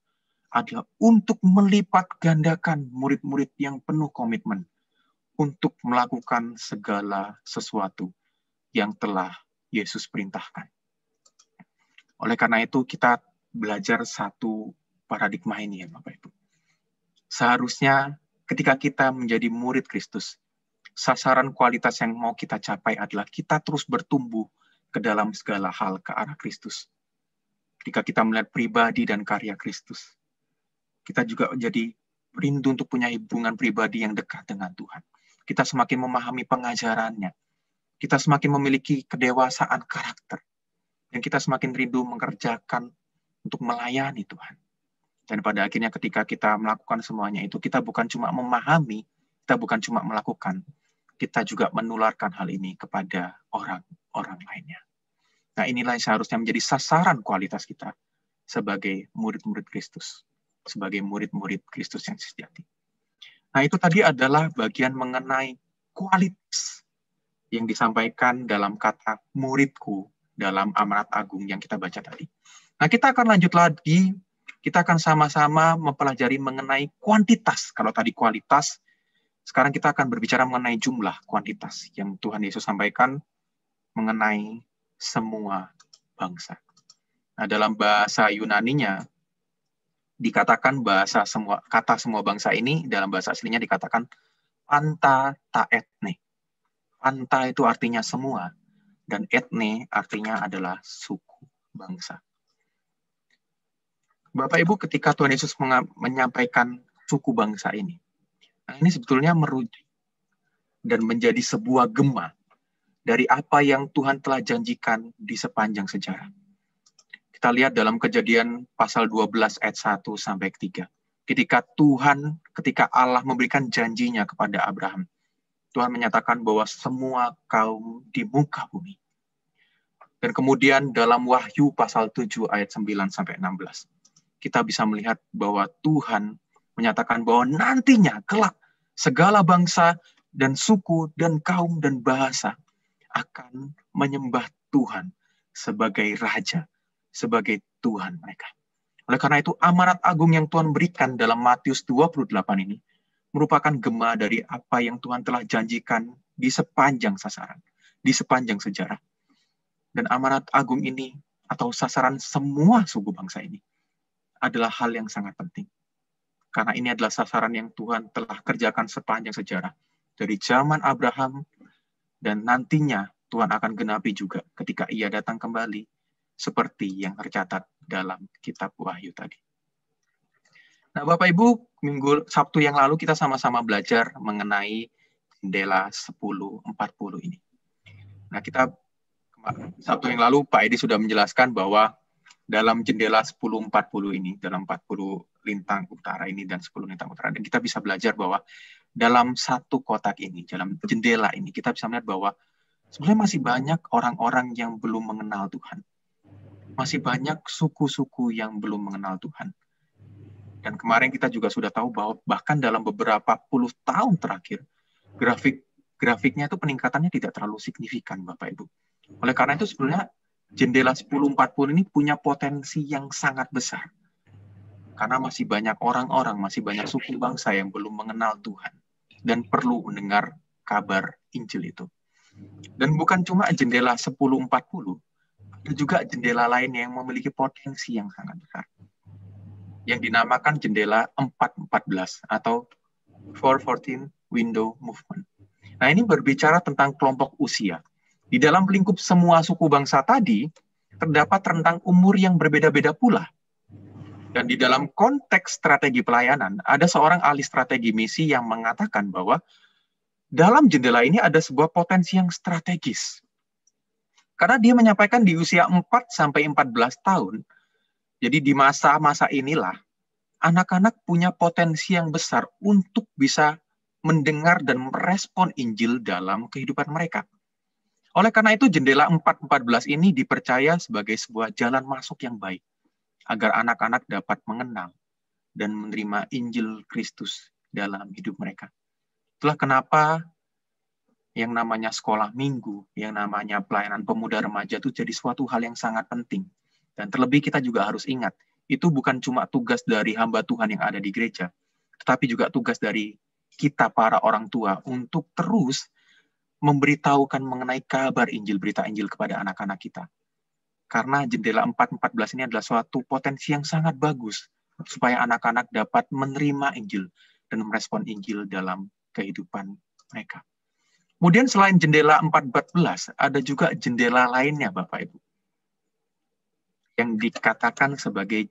adalah untuk melipat gandakan murid-murid yang penuh komitmen untuk melakukan segala sesuatu yang telah Yesus perintahkan. Oleh karena itu, kita belajar satu paradigma ini, ya Bapak Ibu. Seharusnya ketika kita menjadi murid Kristus, sasaran kualitas yang mau kita capai adalah kita terus bertumbuh ke dalam segala hal ke arah Kristus. Ketika kita melihat pribadi dan karya Kristus, kita juga jadi rindu untuk punya hubungan pribadi yang dekat dengan Tuhan. Kita semakin memahami pengajarannya. Kita semakin memiliki kedewasaan karakter. Dan kita semakin rindu mengerjakan untuk melayani Tuhan. Dan pada akhirnya ketika kita melakukan semuanya itu, kita bukan cuma memahami, kita bukan cuma melakukan, kita juga menularkan hal ini kepada orang-orang lainnya. Nah, inilah yang seharusnya menjadi sasaran kualitas kita sebagai murid-murid Kristus, sebagai murid-murid Kristus yang sejati. Nah, itu tadi adalah bagian mengenai kualitas yang disampaikan dalam kata muridku dalam Amanat Agung yang kita baca tadi. Nah, kita akan lanjut lagi, kita akan sama-sama mempelajari mengenai kuantitas. Kalau tadi kualitas, sekarang kita akan berbicara mengenai jumlah kuantitas yang Tuhan Yesus sampaikan mengenai semua bangsa. Nah, dalam bahasa Yunaninya, dikatakan kata semua bangsa ini dalam bahasa aslinya dikatakan panta ta etne. Panta itu artinya semua, dan etne artinya adalah suku bangsa. Bapak Ibu, ketika Tuhan Yesus menyampaikan suku bangsa ini, nah ini sebetulnya merujuk dan menjadi sebuah gema dari apa yang Tuhan telah janjikan di sepanjang sejarah. Kita lihat dalam Kejadian pasal 12 ayat 1 sampai 3. Ketika Allah memberikan janjinya kepada Abraham, Tuhan menyatakan bahwa semua kaum di muka bumi. Dan kemudian dalam Wahyu pasal 7 ayat 9 sampai 16, kita bisa melihat bahwa Tuhan menyatakan bahwa nantinya kelak segala bangsa dan suku dan kaum dan bahasa akan menyembah Tuhan sebagai Raja, sebagai Tuhan mereka. Oleh karena itu, amanat agung yang Tuhan berikan dalam Matius 28 ini merupakan gema dari apa yang Tuhan telah janjikan di sepanjang sasaran, di sepanjang sejarah. Dan amanat agung ini, atau sasaran semua suku bangsa ini, adalah hal yang sangat penting. Karena ini adalah sasaran yang Tuhan telah kerjakan sepanjang sejarah. Dari zaman Abraham, dan nantinya Tuhan akan genapi juga ketika Ia datang kembali, seperti yang tercatat dalam kitab Wahyu tadi. Nah, Bapak Ibu, Sabtu yang lalu kita sama-sama belajar mengenai jendela 1040 ini. Nah, Sabtu yang lalu Pak Edi sudah menjelaskan bahwa dalam jendela 1040 ini, dalam 40 lintang utara ini dan 10 lintang utara, dan kita bisa belajar bahwa dalam satu kotak ini, dalam jendela ini, kita bisa melihat bahwa sebenarnya masih banyak orang-orang yang belum mengenal Tuhan. Masih banyak suku-suku yang belum mengenal Tuhan. Dan kemarin kita juga sudah tahu bahwa bahkan dalam beberapa puluh tahun terakhir, grafik grafiknya itu peningkatannya tidak terlalu signifikan, Bapak Ibu. Oleh karena itu sebenarnya jendela 1040 ini punya potensi yang sangat besar. Karena masih banyak orang-orang, masih banyak suku bangsa yang belum mengenal Tuhan dan perlu mendengar kabar Injil itu. Dan bukan cuma jendela 1040, ada juga jendela lainnya yang memiliki potensi yang sangat besar, yang dinamakan jendela 414 atau 414 window movement. Nah, ini berbicara tentang kelompok usia. Di dalam lingkup semua suku bangsa tadi, terdapat rentang umur yang berbeda-beda pula. Dan di dalam konteks strategi pelayanan, ada seorang ahli strategi misi yang mengatakan bahwa dalam jendela ini ada sebuah potensi yang strategis. Karena dia menyampaikan di usia 4-14 tahun, jadi di masa-masa inilah, anak-anak punya potensi yang besar untuk bisa mendengar dan merespon Injil dalam kehidupan mereka. Oleh karena itu, jendela 414 ini dipercaya sebagai sebuah jalan masuk yang baik, agar anak-anak dapat mengenal dan menerima Injil Kristus dalam hidup mereka. Itulah kenapa yang namanya sekolah minggu, yang namanya pelayanan pemuda remaja itu jadi suatu hal yang sangat penting. Dan terlebih kita juga harus ingat, itu bukan cuma tugas dari hamba Tuhan yang ada di gereja, tetapi juga tugas dari kita para orang tua untuk terus memberitahukan mengenai kabar Injil, berita Injil kepada anak-anak kita. Karena jendela 414 ini adalah suatu potensi yang sangat bagus supaya anak-anak dapat menerima Injil dan merespon Injil dalam kehidupan mereka. Kemudian selain jendela 414, ada juga jendela lainnya, Bapak Ibu, yang dikatakan sebagai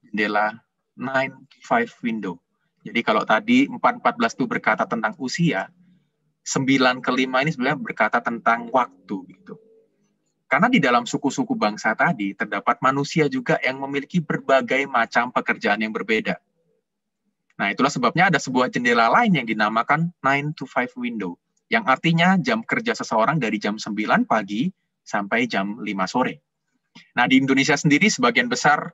jendela 9-5 window. Jadi kalau tadi 414 itu berkata tentang usia, 9-5 ini sebenarnya berkata tentang waktu gitu. Karena di dalam suku-suku bangsa tadi terdapat manusia juga yang memiliki berbagai macam pekerjaan yang berbeda. Nah, itulah sebabnya ada sebuah jendela lain yang dinamakan 9-5 window, yang artinya jam kerja seseorang dari jam 9 pagi sampai jam 5 sore. Nah, di Indonesia sendiri sebagian besar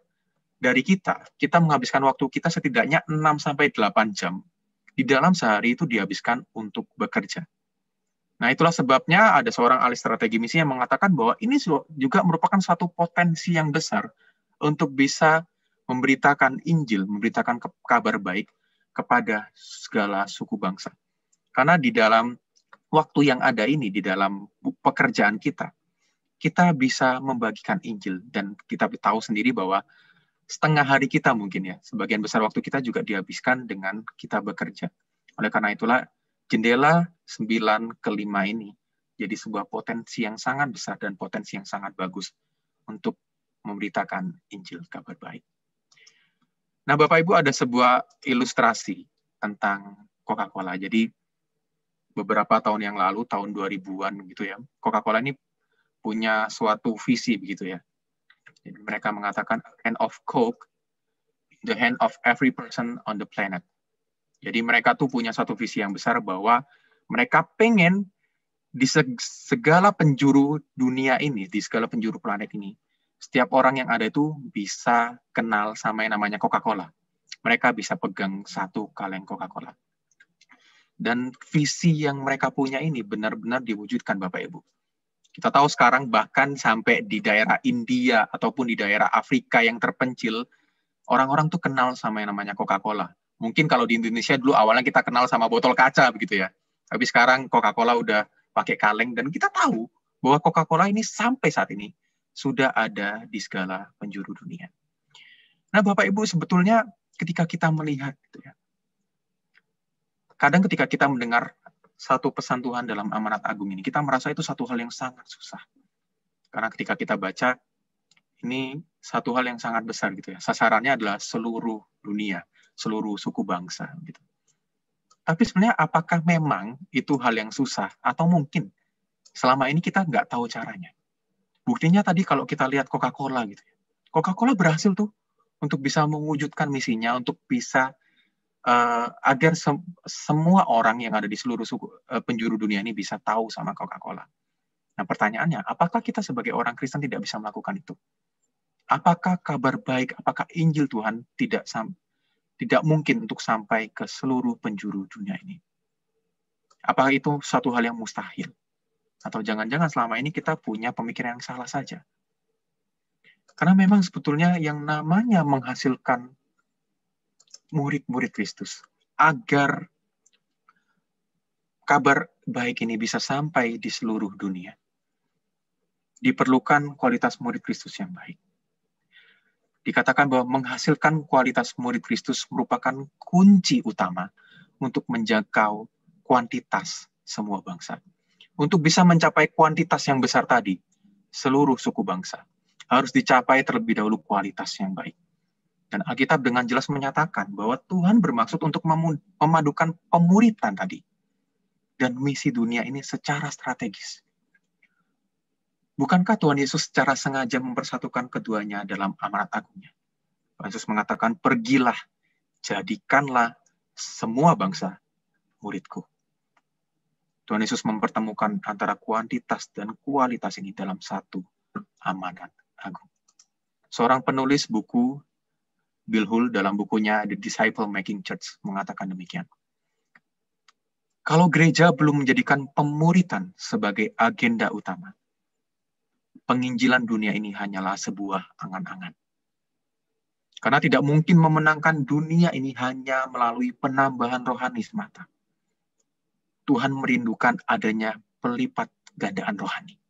dari kita menghabiskan waktu kita setidaknya 6-8 jam. Di dalam sehari itu dihabiskan untuk bekerja. Nah, itulah sebabnya ada seorang ahli strategi misi yang mengatakan bahwa ini juga merupakan suatu potensi yang besar untuk bisa memberitakan Injil, memberitakan kabar baik kepada segala suku bangsa. Karena di dalam waktu yang ada ini, di dalam pekerjaan kita bisa membagikan Injil. Dan kita tahu sendiri bahwa setengah hari kita mungkin ya, sebagian besar waktu kita juga dihabiskan dengan kita bekerja. Oleh karena itulah, jendela 9-5 ini jadi sebuah potensi yang sangat besar dan potensi yang sangat bagus untuk memberitakan Injil, kabar baik. Nah, Bapak Ibu, ada sebuah ilustrasi tentang Coca-Cola. Jadi, beberapa tahun yang lalu, tahun 2000-an gitu ya, Coca-Cola ini punya suatu visi begitu ya. Jadi, mereka mengatakan, hand of Coke, the hand of every person on the planet. Jadi mereka tuh punya satu visi yang besar bahwa mereka pengen di segala penjuru dunia ini, di segala penjuru planet ini, setiap orang yang ada itu bisa kenal sama yang namanya Coca-Cola. Mereka bisa pegang satu kaleng Coca-Cola. Dan visi yang mereka punya ini benar-benar diwujudkan, Bapak Ibu. Kita tahu sekarang bahkan sampai di daerah India ataupun di daerah Afrika yang terpencil, orang-orang tuh kenal sama yang namanya Coca-Cola. Mungkin kalau di Indonesia dulu awalnya kita kenal sama botol kaca begitu ya. Tapi sekarang Coca-Cola udah pakai kaleng dan kita tahu bahwa Coca-Cola ini sampai saat ini sudah ada di segala penjuru dunia. Nah, Bapak Ibu, sebetulnya ketika kita melihat gitu ya. Kadang ketika kita mendengar satu pesan Tuhan dalam amanat agung ini, kita merasa itu satu hal yang sangat susah. Karena ketika kita baca ini satu hal yang sangat besar gitu ya. Sasarannya adalah seluruh dunia, seluruh suku bangsa gitu. Tapi sebenarnya apakah memang itu hal yang susah atau mungkin selama ini kita nggak tahu caranya? Buktinya tadi kalau kita lihat Coca-Cola gitu ya. Coca-Cola berhasil tuh untuk bisa mewujudkan misinya untuk bisa agar semua orang yang ada di seluruh penjuru dunia ini bisa tahu sama Coca-Cola. Nah, pertanyaannya, apakah kita sebagai orang Kristen tidak bisa melakukan itu? Apakah kabar baik, apakah Injil Tuhan tidak mungkin untuk sampai ke seluruh penjuru dunia ini? Apakah itu satu hal yang mustahil? Atau jangan-jangan selama ini kita punya pemikiran yang salah saja? Karena memang sebetulnya yang namanya menghasilkan murid-murid Kristus, agar kabar baik ini bisa sampai di seluruh dunia, diperlukan kualitas murid Kristus yang baik. Dikatakan bahwa menghasilkan kualitas murid Kristus merupakan kunci utama untuk menjangkau kuantitas semua bangsa. Untuk bisa mencapai kuantitas yang besar tadi, seluruh suku bangsa, harus dicapai terlebih dahulu kualitas yang baik. Dan Alkitab dengan jelas menyatakan bahwa Tuhan bermaksud untuk memadukan pemuritan tadi dan misi dunia ini secara strategis. Bukankah Tuhan Yesus secara sengaja mempersatukan keduanya dalam amanat agungnya? Tuhan Yesus mengatakan, pergilah, jadikanlah semua bangsa muridku. Tuhan Yesus mempertemukan antara kuantitas dan kualitas ini dalam satu amanat agung. Seorang penulis buku, Bill Hull, dalam bukunya The Disciple Making Church mengatakan demikian. Kalau gereja belum menjadikan pemuritan sebagai agenda utama, penginjilan dunia ini hanyalah sebuah angan-angan. Karena tidak mungkin memenangkan dunia ini hanya melalui penambahan rohani semata. Tuhan merindukan adanya pelipat gandaan rohani.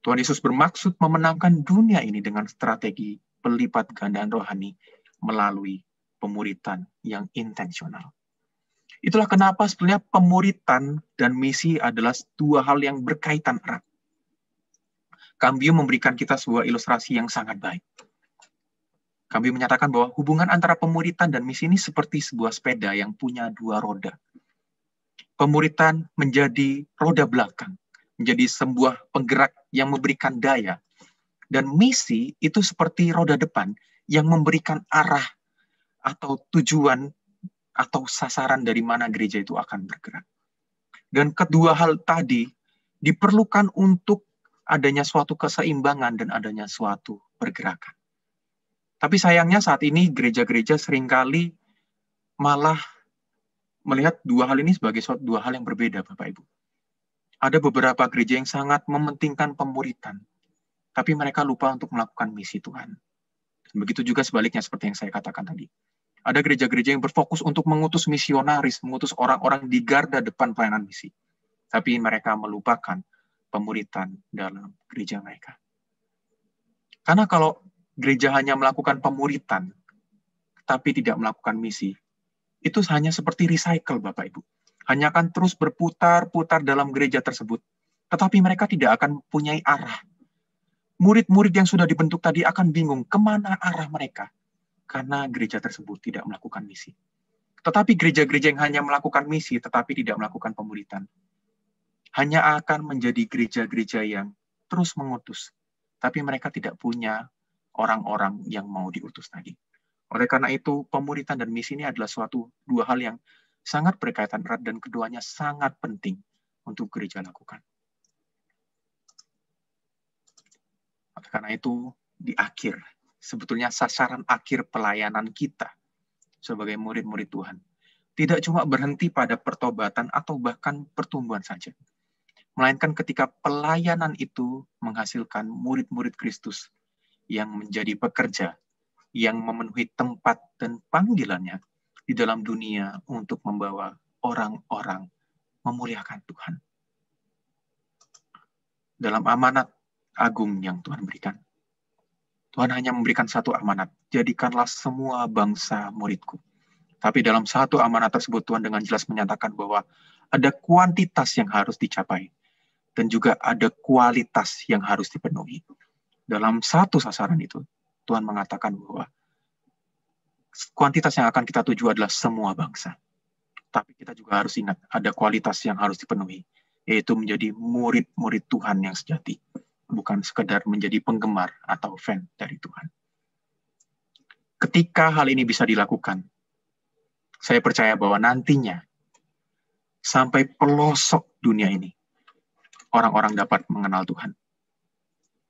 Tuhan Yesus bermaksud memenangkan dunia ini dengan strategi pelipat gandaan rohani melalui pemuritan yang intensional. Itulah kenapa sebenarnya pemuritan dan misi adalah dua hal yang berkaitan erat. Cambio memberikan kita sebuah ilustrasi yang sangat baik. Cambio menyatakan bahwa hubungan antara pemuritan dan misi ini seperti sebuah sepeda yang punya dua roda. Pemuritan menjadi roda belakang, menjadi sebuah penggerak yang memberikan daya. Dan misi itu seperti roda depan yang memberikan arah atau tujuan atau sasaran dari mana gereja itu akan bergerak. Dan kedua hal tadi diperlukan untuk adanya suatu keseimbangan dan adanya suatu pergerakan. Tapi sayangnya saat ini gereja-gereja seringkali malah melihat dua hal ini sebagai dua hal yang berbeda, Bapak Ibu. Ada beberapa gereja yang sangat mementingkan pemuritan, tapi mereka lupa untuk melakukan misi Tuhan. Dan begitu juga sebaliknya seperti yang saya katakan tadi. Ada gereja-gereja yang berfokus untuk mengutus misionaris, mengutus orang-orang di garda depan pelayanan misi. Tapi mereka melupakan pemuritan dalam gereja mereka. Karena kalau gereja hanya melakukan pemuritan, tapi tidak melakukan misi, itu hanya seperti recycle, Bapak Ibu. Hanya akan terus berputar-putar dalam gereja tersebut, tetapi mereka tidak akan mempunyai arah. Murid-murid yang sudah dibentuk tadi akan bingung kemana arah mereka, karena gereja tersebut tidak melakukan misi. Tetapi gereja-gereja yang hanya melakukan misi, tetapi tidak melakukan pemuritan, hanya akan menjadi gereja-gereja yang terus mengutus, tapi mereka tidak punya orang-orang yang mau diutus tadi. Oleh karena itu, pemuritan dan misi ini adalah dua hal yang sangat berkaitan erat dan keduanya sangat penting untuk gereja lakukan. Oleh karena itu, di akhir, sebetulnya sasaran akhir pelayanan kita sebagai murid-murid Tuhan tidak cuma berhenti pada pertobatan atau bahkan pertumbuhan saja. Melainkan ketika pelayanan itu menghasilkan murid-murid Kristus yang menjadi pekerja, yang memenuhi tempat dan panggilannya di dalam dunia untuk membawa orang-orang memuliakan Tuhan. Dalam amanat agung yang Tuhan berikan, Tuhan hanya memberikan satu amanat, jadikanlah semua bangsa muridku. Tapi dalam satu amanat tersebut Tuhan dengan jelas menyatakan bahwa ada kuantitas yang harus dicapai, dan juga ada kualitas yang harus dipenuhi. Dalam satu sasaran itu, Tuhan mengatakan bahwa kuantitas yang akan kita tuju adalah semua bangsa. Tapi kita juga harus ingat, ada kualitas yang harus dipenuhi, yaitu menjadi murid-murid Tuhan yang sejati, bukan sekedar menjadi penggemar atau fan dari Tuhan. Ketika hal ini bisa dilakukan, saya percaya bahwa nantinya, sampai pelosok dunia ini, orang-orang dapat mengenal Tuhan.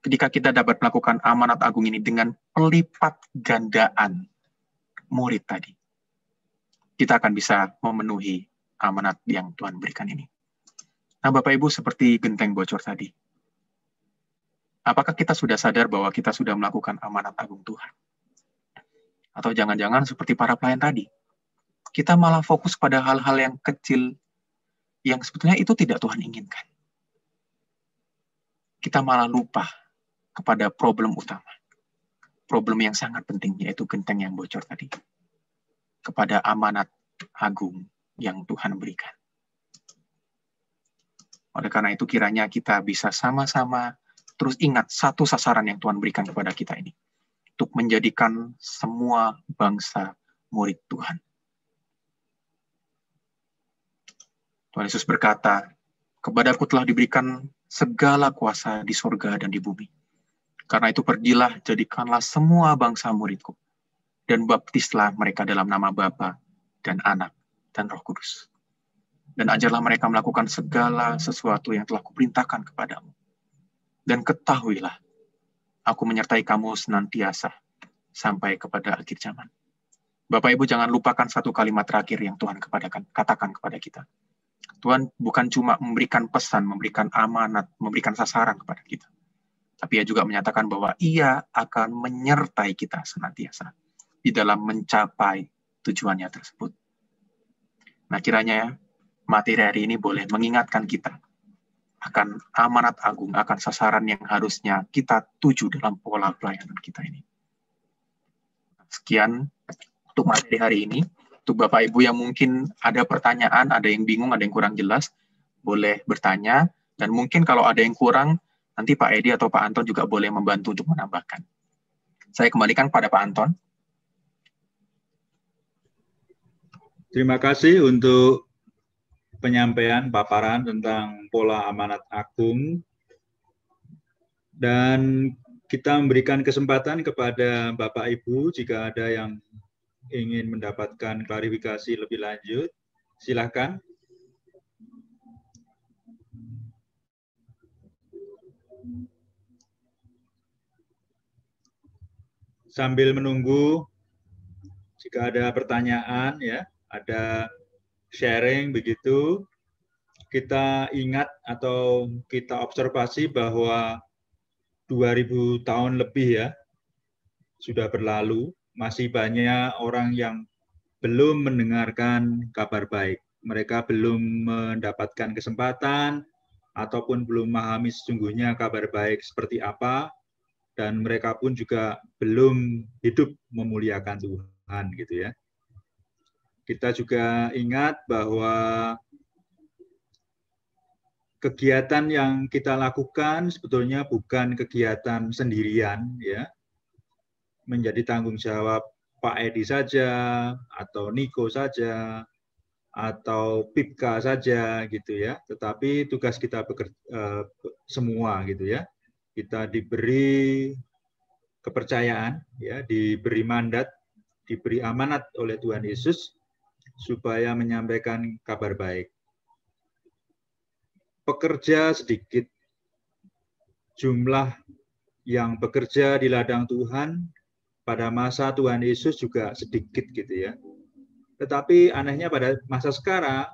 Ketika kita dapat melakukan amanat agung ini dengan pelipat gandaan murid tadi, kita akan bisa memenuhi amanat yang Tuhan berikan ini. Nah, Bapak Ibu, seperti genteng bocor tadi, apakah kita sudah sadar bahwa kita sudah melakukan amanat agung Tuhan? Atau jangan-jangan seperti para pelayan tadi, kita malah fokus pada hal-hal yang kecil yang sebetulnya itu tidak Tuhan inginkan. Kita malah lupa kepada problem utama. Problem yang sangat penting, yaitu genteng yang bocor tadi. Kepada amanat agung yang Tuhan berikan. Oleh karena itu kiranya kita bisa sama-sama terus ingat satu sasaran yang Tuhan berikan kepada kita ini. Untuk menjadikan semua bangsa murid Tuhan. Tuhan Yesus berkata, "Kepadaku telah diberikan segala kuasa di surga dan di bumi. Karena itu pergilah, jadikanlah semua bangsa muridku, dan baptislah mereka dalam nama Bapa dan Anak dan Roh Kudus. Dan ajarlah mereka melakukan segala sesuatu yang telah kuperintahkan kepadamu. Dan ketahuilah, aku menyertai kamu senantiasa sampai kepada akhir zaman." Bapak Ibu, jangan lupakan satu kalimat terakhir yang Tuhan katakan kepada kita. Tuhan bukan cuma memberikan pesan, memberikan amanat, memberikan sasaran kepada kita. Tapi Ia juga menyatakan bahwa Ia akan menyertai kita senantiasa di dalam mencapai tujuannya tersebut. Nah, kiranya materi hari ini boleh mengingatkan kita akan amanat agung, akan sasaran yang harusnya kita tuju dalam pola pelayanan kita ini. Sekian untuk materi hari ini. Untuk Bapak Ibu yang mungkin ada pertanyaan, ada yang bingung, ada yang kurang jelas, boleh bertanya. Dan mungkin kalau ada yang kurang, nanti Pak Edi atau Pak Anton juga boleh membantu untuk menambahkan. Saya kembalikan kepada Pak Anton. Terima kasih untuk penyampaian paparan tentang pola amanat agung. Dan kita memberikan kesempatan kepada Bapak Ibu jika ada yang ingin mendapatkan klarifikasi lebih lanjut. Silakan. Sambil menunggu, jika ada pertanyaan, ya, ada sharing begitu, kita ingat atau kita observasi bahwa 2000 tahun lebih ya sudah berlalu, masih banyak orang yang belum mendengarkan kabar baik. Mereka belum mendapatkan kesempatan ataupun belum memahami sesungguhnya kabar baik seperti apa, dan mereka pun juga belum hidup memuliakan Tuhan gitu ya. Kita juga ingat bahwa kegiatan yang kita lakukan sebetulnya bukan kegiatan sendirian ya. Menjadi tanggung jawab Pak Edi saja, atau Niko saja, atau Pipka saja gitu ya. Tetapi tugas kita semua gitu ya. Kita diberi kepercayaan, ya, diberi mandat, diberi amanat oleh Tuhan Yesus supaya menyampaikan kabar baik. Pekerja sedikit, jumlah yang bekerja di ladang Tuhan pada masa Tuhan Yesus juga sedikit gitu ya. Tetapi anehnya pada masa sekarang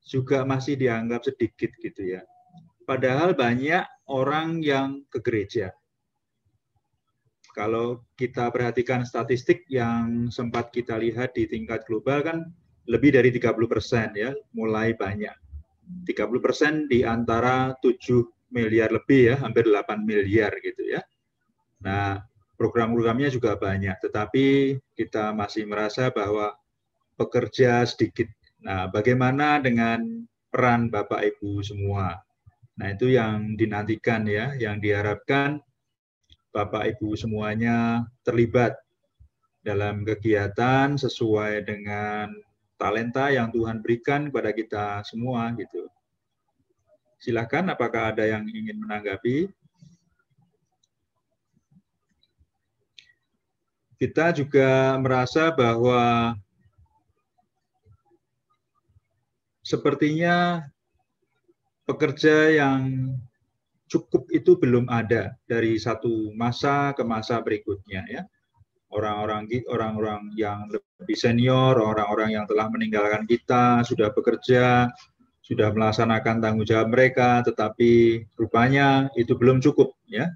juga masih dianggap sedikit gitu ya. Padahal banyak orang yang ke gereja. Kalau kita perhatikan statistik yang sempat kita lihat di tingkat global kan lebih dari 30% ya, mulai banyak. 30% di antara 7 miliar lebih ya, hampir 8 miliar gitu ya. Nah, program-programnya juga banyak, tetapi kita masih merasa bahwa pekerja sedikit. Nah, bagaimana dengan peran Bapak Ibu semua? Nah, itu yang dinantikan ya, yang diharapkan Bapak Ibu semuanya terlibat dalam kegiatan sesuai dengan talenta yang Tuhan berikan kepada kita semua gitu. Silakan, apakah ada yang ingin menanggapi? Kita juga merasa bahwa sepertinya pekerja yang cukup itu belum ada dari satu masa ke masa berikutnya ya. orang-orang yang lebih senior, orang-orang yang telah meninggalkan kita, sudah bekerja, sudah melaksanakan tanggung jawab mereka, tetapi rupanya itu belum cukup, ya.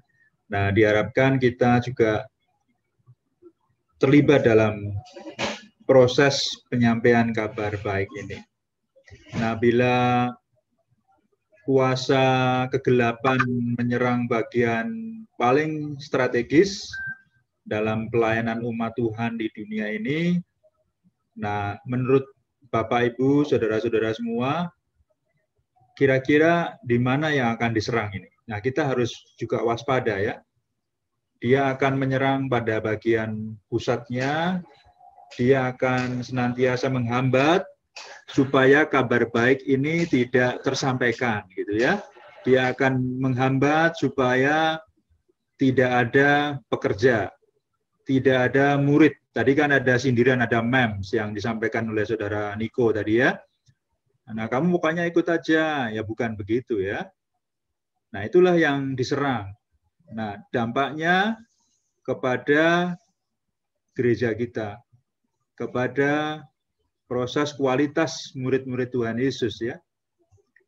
Nah, diharapkan kita juga terlibat dalam proses penyampaian kabar baik ini. Nah, bila kuasa kegelapan menyerang bagian paling strategis dalam pelayanan umat Tuhan di dunia ini, nah, menurut Bapak, Ibu, saudara-saudara semua, kira-kira di mana yang akan diserang ini? Nah, kita harus juga waspada, ya. Dia akan menyerang pada bagian pusatnya, dia akan senantiasa menghambat supaya kabar baik ini tidak tersampaikan, gitu ya. Dia akan menghambat supaya tidak ada pekerja, tidak ada murid. Tadi kan ada sindiran, ada memes yang disampaikan oleh saudara Niko tadi, ya. Nah, kamu pokoknya ikut aja, ya bukan begitu, ya. Nah, itulah yang diserang. Nah, dampaknya kepada gereja kita, kepada proses kualitas murid-murid Tuhan Yesus, ya.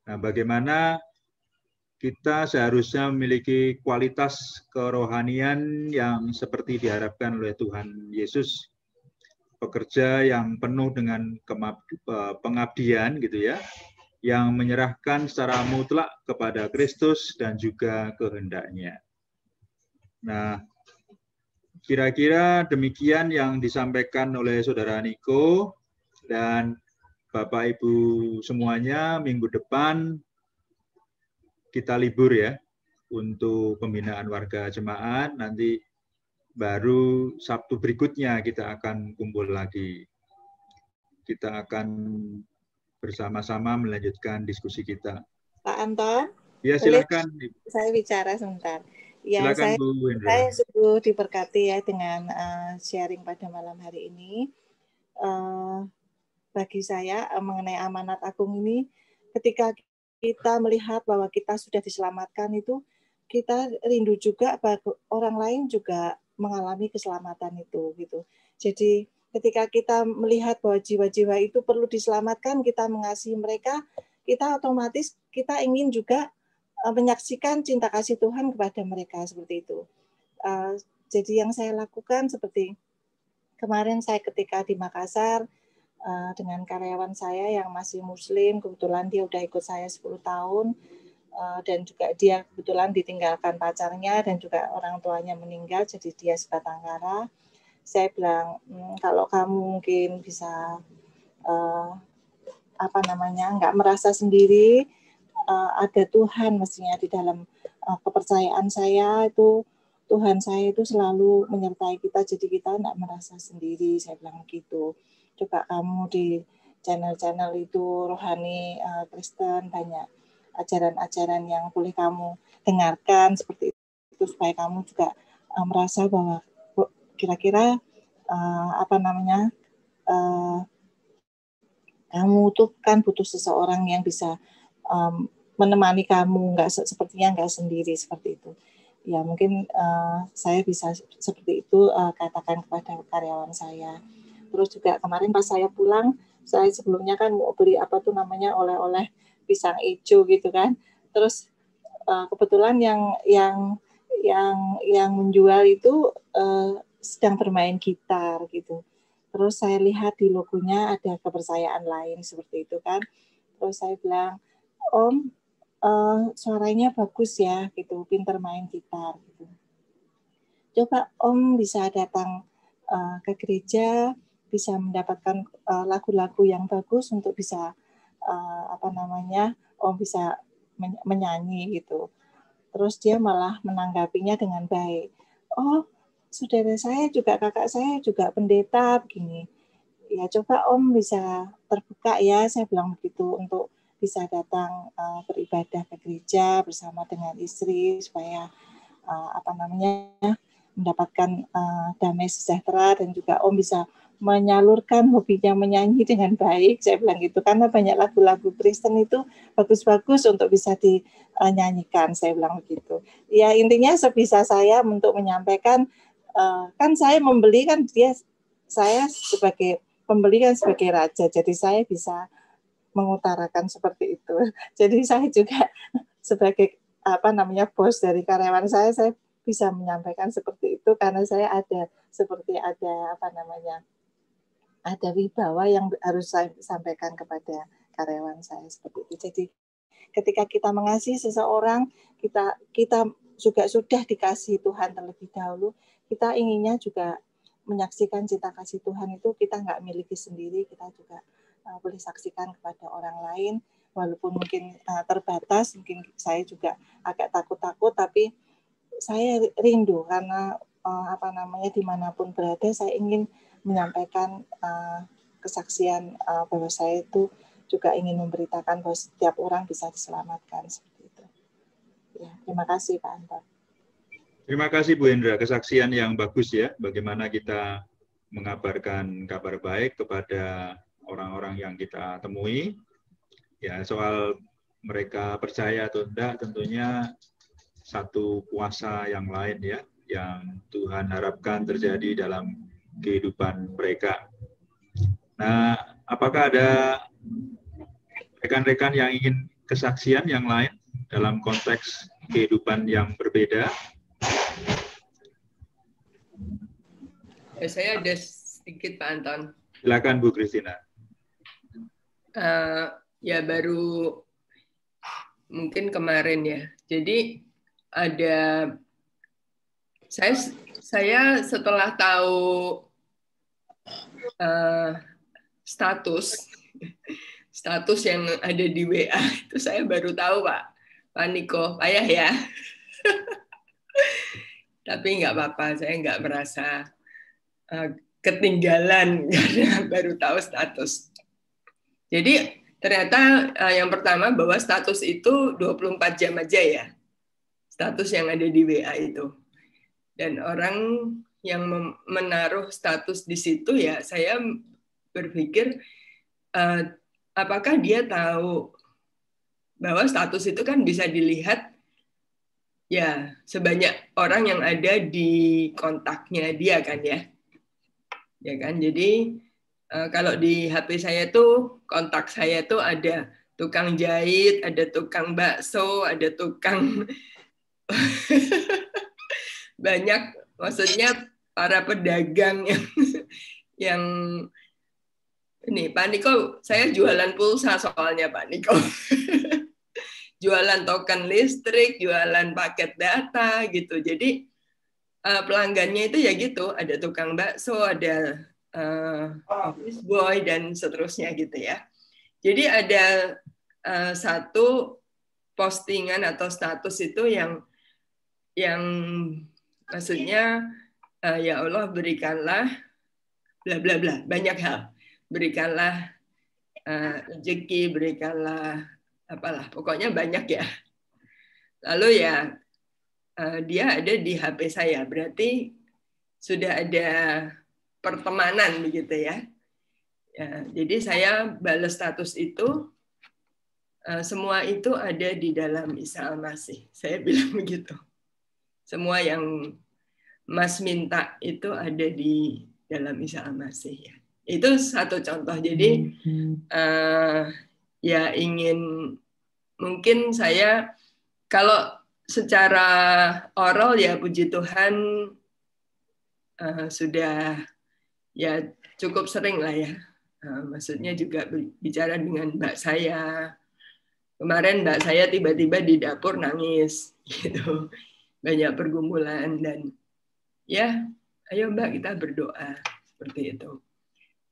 Nah, bagaimana kita seharusnya memiliki kualitas kerohanian yang seperti diharapkan oleh Tuhan Yesus, pekerja yang penuh dengan pengabdian, gitu ya, yang menyerahkan secara mutlak kepada Kristus dan juga kehendaknya. Nah, kira-kira demikian yang disampaikan oleh saudara Niko, dan Bapak Ibu semuanya, minggu depan kita libur, ya, untuk pembinaan warga jemaat. Nanti baru Sabtu berikutnya kita akan kumpul lagi. Kita akan bersama-sama melanjutkan diskusi kita. Pak Anton? Ya, silakan. Saya bicara sebentar. Ya, silakan, Bu Indra. Saya sungguh diberkati, ya, dengan sharing pada malam hari ini. Bagi saya mengenai amanat agung ini, ketika kita melihat bahwa kita sudah diselamatkan itu, kita rindu juga bahwa orang lain juga mengalami keselamatan itu, gitu. Jadi ketika kita melihat bahwa jiwa-jiwa itu perlu diselamatkan, kita mengasihi mereka, kita otomatis kita ingin juga menyaksikan cinta kasih Tuhan kepada mereka, seperti itu. Jadi yang saya lakukan seperti kemarin saya ketika di Makassar dengan karyawan saya yang masih Muslim, kebetulan dia udah ikut saya 10 tahun, dan juga dia kebetulan ditinggalkan pacarnya dan juga orang tuanya meninggal, jadi dia sebatang kara. Saya bilang, kalau kamu mungkin bisa nggak merasa sendiri, ada Tuhan mestinya di dalam kepercayaan saya itu, Tuhan saya itu selalu menyertai kita, jadi kita nggak merasa sendiri. Saya bilang gitu. Coba kamu di channel-channel itu rohani Kristen, banyak ajaran-ajaran yang boleh kamu dengarkan seperti itu, supaya kamu juga merasa bahwa kira-kira kamu tuh kan butuh seseorang yang bisa menemani kamu, sepertinya nggak sendiri, seperti itu. Ya mungkin saya bisa seperti itu katakan kepada karyawan saya. Terus juga kemarin pas saya pulang, saya sebelumnya kan mau beli oleh-oleh pisang hijau gitu kan. Terus kebetulan yang menjual itu sedang bermain gitar gitu. Terus saya lihat di logonya ada kepercayaan lain seperti itu kan. Terus saya bilang, Om, suaranya bagus ya gitu, pinter main gitar gitu. Coba Om bisa datang ke gereja, bisa mendapatkan lagu-lagu yang bagus untuk bisa Om bisa menyanyi gitu. Terus dia malah menanggapinya dengan baik. Oh, saudara saya juga, kakak saya juga pendeta begini. Ya coba Om bisa terbuka ya, saya bilang begitu, untuk bisa datang beribadah ke gereja bersama dengan istri supaya mendapatkan damai sejahtera, dan juga Om bisa menyalurkan hobinya menyanyi dengan baik. Saya bilang gitu, karena banyak lagu-lagu Kristen itu bagus-bagus untuk bisa dinyanyikan. Saya bilang begitu. Ya intinya sebisa saya untuk menyampaikan kan saya membeli kan saya sebagai pembeli kan sebagai raja, jadi saya bisa mengutarakan seperti itu. Jadi saya juga sebagai bos dari karyawan saya bisa menyampaikan seperti itu karena saya ada ada wibawa yang harus saya sampaikan kepada karyawan saya seperti itu. Jadi ketika kita mengasihi seseorang, kita juga sudah dikasihi Tuhan terlebih dahulu, kita inginnya juga menyaksikan cinta kasih Tuhan itu kita nggak miliki sendiri, kita juga boleh saksikan kepada orang lain, walaupun mungkin terbatas, mungkin saya juga agak takut-takut, tapi saya rindu karena dimanapun berada saya ingin menyampaikan kesaksian bahwa saya itu juga ingin memberitakan bahwa setiap orang bisa diselamatkan seperti itu. Ya, terima kasih Pak Anton. Terima kasih Bu Hendra, kesaksian yang bagus ya, bagaimana kita mengabarkan kabar baik kepada orang-orang yang kita temui. Ya, soal mereka percaya atau tidak tentunya satu kuasa yang lain ya, yang Tuhan harapkan terjadi dalam kehidupan mereka. Nah, apakah ada rekan-rekan yang ingin kesaksian yang lain dalam konteks kehidupan yang berbeda? Ya, saya ada sedikit Pak Anton. Silakan Bu Christina. Ya baru mungkin kemarin ya. Jadi ada saya setelah tahu status yang ada di WA itu saya baru tahu Pak Niko, payah ya. Tapi nggak apa-apa, saya nggak merasa ketinggalan karena baru tahu status. Jadi ternyata yang pertama bahwa status itu 24 jam aja ya. Status yang ada di WA itu. Dan orang yang menaruh status di situ ya saya berpikir apakah dia tahu bahwa status itu kan bisa dilihat ya sebanyak orang yang ada di kontaknya dia kan ya. Ya kan, jadi kalau di HP saya tuh kontak saya tuh ada tukang jahit, ada tukang bakso, ada tukang banyak, maksudnya para pedagang yang ini Pak Niko, saya jualan pulsa soalnya Pak Niko. Jualan token listrik, jualan paket data gitu. Jadi pelanggannya itu ya gitu, ada tukang bakso, ada office boy dan seterusnya gitu ya. Jadi ada satu postingan atau status itu yang maksudnya ya Allah berikanlah bla bla bla, banyak hal. Berikanlah rezeki, berikanlah apalah, pokoknya banyak ya. Lalu ya dia ada di HP saya, berarti sudah ada pertemanan begitu ya. Ya, jadi saya balas status itu, semua itu ada di dalam Isa Al-Masih. Saya bilang begitu. Semua yang Mas minta itu ada di dalam Isa Al-Masih ya. Itu satu contoh. Jadi ya ingin, mungkin saya kalau secara oral ya puji Tuhan sudah ya cukup sering lah ya. Maksudnya juga bicara dengan mbak saya. Kemarin mbak saya tiba-tiba di dapur nangis gitu. Banyak pergumulan dan ya ayo mbak kita berdoa seperti itu.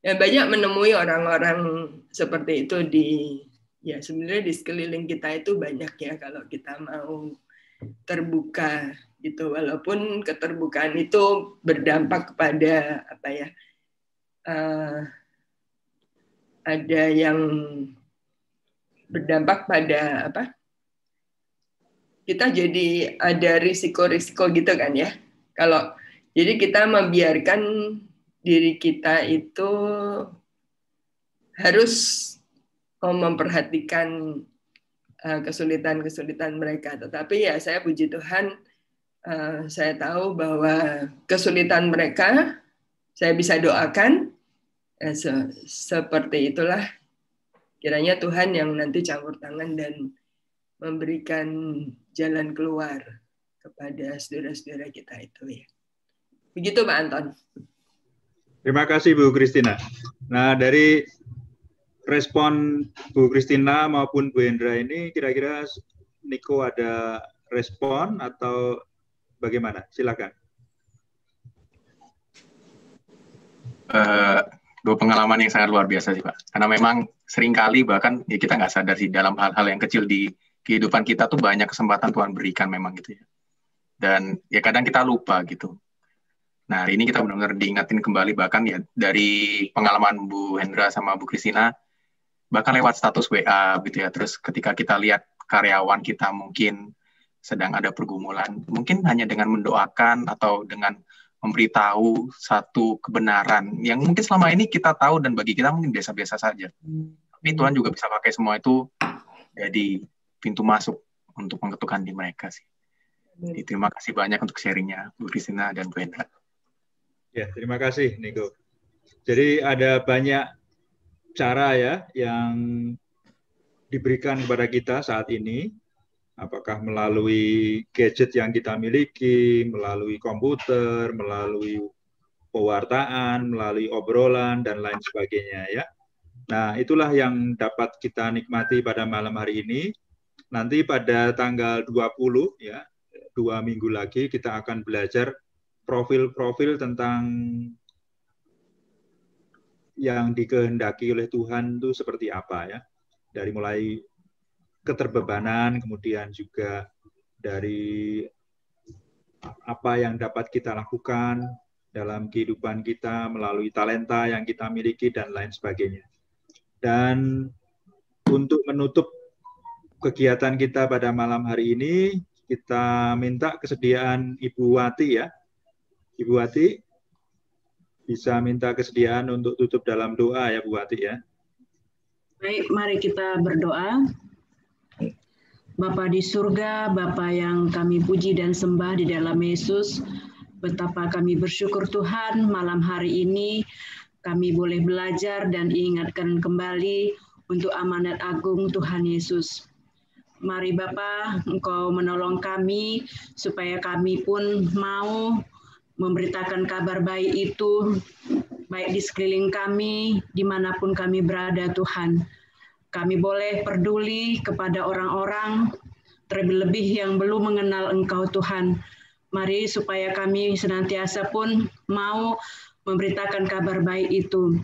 Dan banyak menemui orang-orang seperti itu ya sebenarnya di sekeliling kita itu banyak ya kalau kita mau terbuka gitu, walaupun keterbukaan itu berdampak kepada apa ya, ada yang berdampak pada apa, kita jadi ada risiko-risiko gitu kan ya, kalau jadi kita membiarkan diri kita itu harus memperhatikan kesulitan-kesulitan mereka. Tetapi ya saya puji Tuhan Saya tahu bahwa kesulitan mereka saya bisa doakan. Seperti itulah kiranya Tuhan yang nanti campur tangan dan memberikan jalan keluar kepada saudara-saudara kita itu ya. Begitu Pak Anton. Terima kasih Bu Christina. Nah, dari respon Bu Christina maupun Bu Hendra ini kira-kira Niko ada respon atau bagaimana? Silakan. Dua pengalaman yang sangat luar biasa sih Pak. Karena memang seringkali bahkan ya kita nggak sadar sih dalam hal-hal yang kecil di kehidupan kita tuh banyak kesempatan Tuhan berikan memang gitu ya. Dan ya kadang kita lupa gitu. Nah hari ini kita benar-benar diingatin kembali bahkan ya dari pengalaman Bu Hendra sama Bu Christina bahkan lewat status WA gitu ya. Terus ketika kita lihat karyawan kita mungkin sedang ada pergumulan, mungkin hanya dengan mendoakan atau dengan memberitahu satu kebenaran yang mungkin selama ini kita tahu dan bagi kita mungkin biasa-biasa saja. Tapi Tuhan juga bisa pakai semua itu jadi pintu masuk untuk mengetukkan di mereka sih. Jadi terima kasih banyak untuk sharingnya Bu Christina dan Bu Hendra. Ya, terima kasih Niko. Jadi ada banyak cara ya yang diberikan kepada kita saat ini. Apakah melalui gadget yang kita miliki, melalui komputer, melalui pewartaan, melalui obrolan, dan lain sebagainya ya. Nah, itulah yang dapat kita nikmati pada malam hari ini. Nanti pada tanggal 20 ya, 2 minggu lagi kita akan belajar profil-profil tentang yang dikehendaki oleh Tuhan itu seperti apa ya. Dari mulai keterbebanan, kemudian juga dari apa yang dapat kita lakukan dalam kehidupan kita melalui talenta yang kita miliki dan lain sebagainya. Dan untuk menutup kegiatan kita pada malam hari ini, kita minta kesediaan Ibu Wati ya. Ibu Wati bisa minta kesediaan untuk tutup dalam doa ya Bu Wati ya. Baik, mari kita berdoa. Bapa di surga, Bapa yang kami puji dan sembah di dalam Yesus, betapa kami bersyukur Tuhan malam hari ini kami boleh belajar dan diingatkan kembali untuk amanat agung Tuhan Yesus. Mari Bapa, Engkau menolong kami supaya kami pun mau memberitakan kabar baik itu, baik di sekeliling kami, dimanapun kami berada Tuhan. Kami boleh peduli kepada orang-orang, terlebih-lebih yang belum mengenal Engkau Tuhan. Mari supaya kami senantiasa pun mau memberitakan kabar baik itu.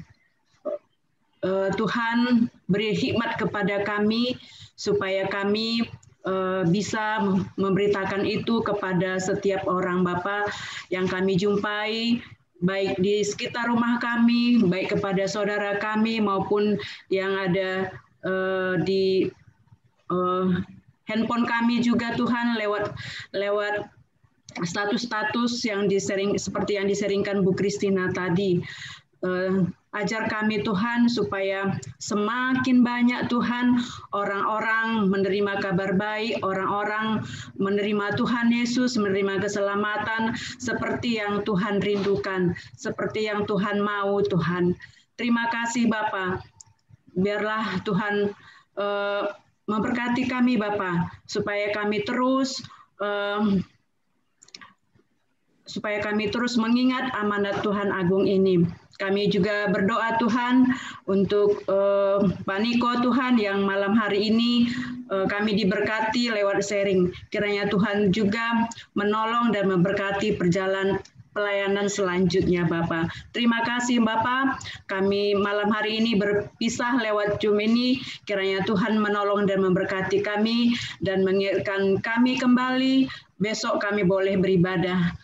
Tuhan beri hikmat kepada kami, supaya kami bisa memberitakan itu kepada setiap orang Bapa yang kami jumpai, baik di sekitar rumah kami, baik kepada saudara kami maupun yang ada di handphone kami juga Tuhan lewat status-status yang disering seperti yang diseringkan Bu Christina tadi. Ajar kami Tuhan supaya semakin banyak Tuhan orang-orang menerima kabar baik, orang-orang menerima Tuhan Yesus, menerima keselamatan seperti yang Tuhan rindukan, seperti yang Tuhan mau Tuhan. Terima kasih Bapa. Biarlah Tuhan memberkati kami Bapa, supaya kami terus mengingat amanat Tuhan agung ini. Kami juga berdoa Tuhan untuk Pak Niko Tuhan yang malam hari ini kami diberkati lewat sharing. Kiranya Tuhan juga menolong dan memberkati perjalanan pelayanan selanjutnya Bapak. Terima kasih Bapak, kami malam hari ini berpisah lewat Zoom ini, kiranya Tuhan menolong dan memberkati kami dan mengingatkan kami kembali, besok kami boleh beribadah,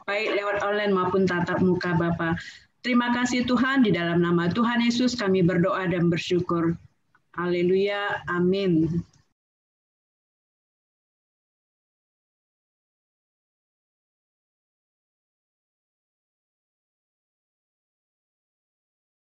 baik lewat online maupun tatap muka Bapak. Terima kasih Tuhan, di dalam nama Tuhan Yesus kami berdoa dan bersyukur. Haleluya, amin.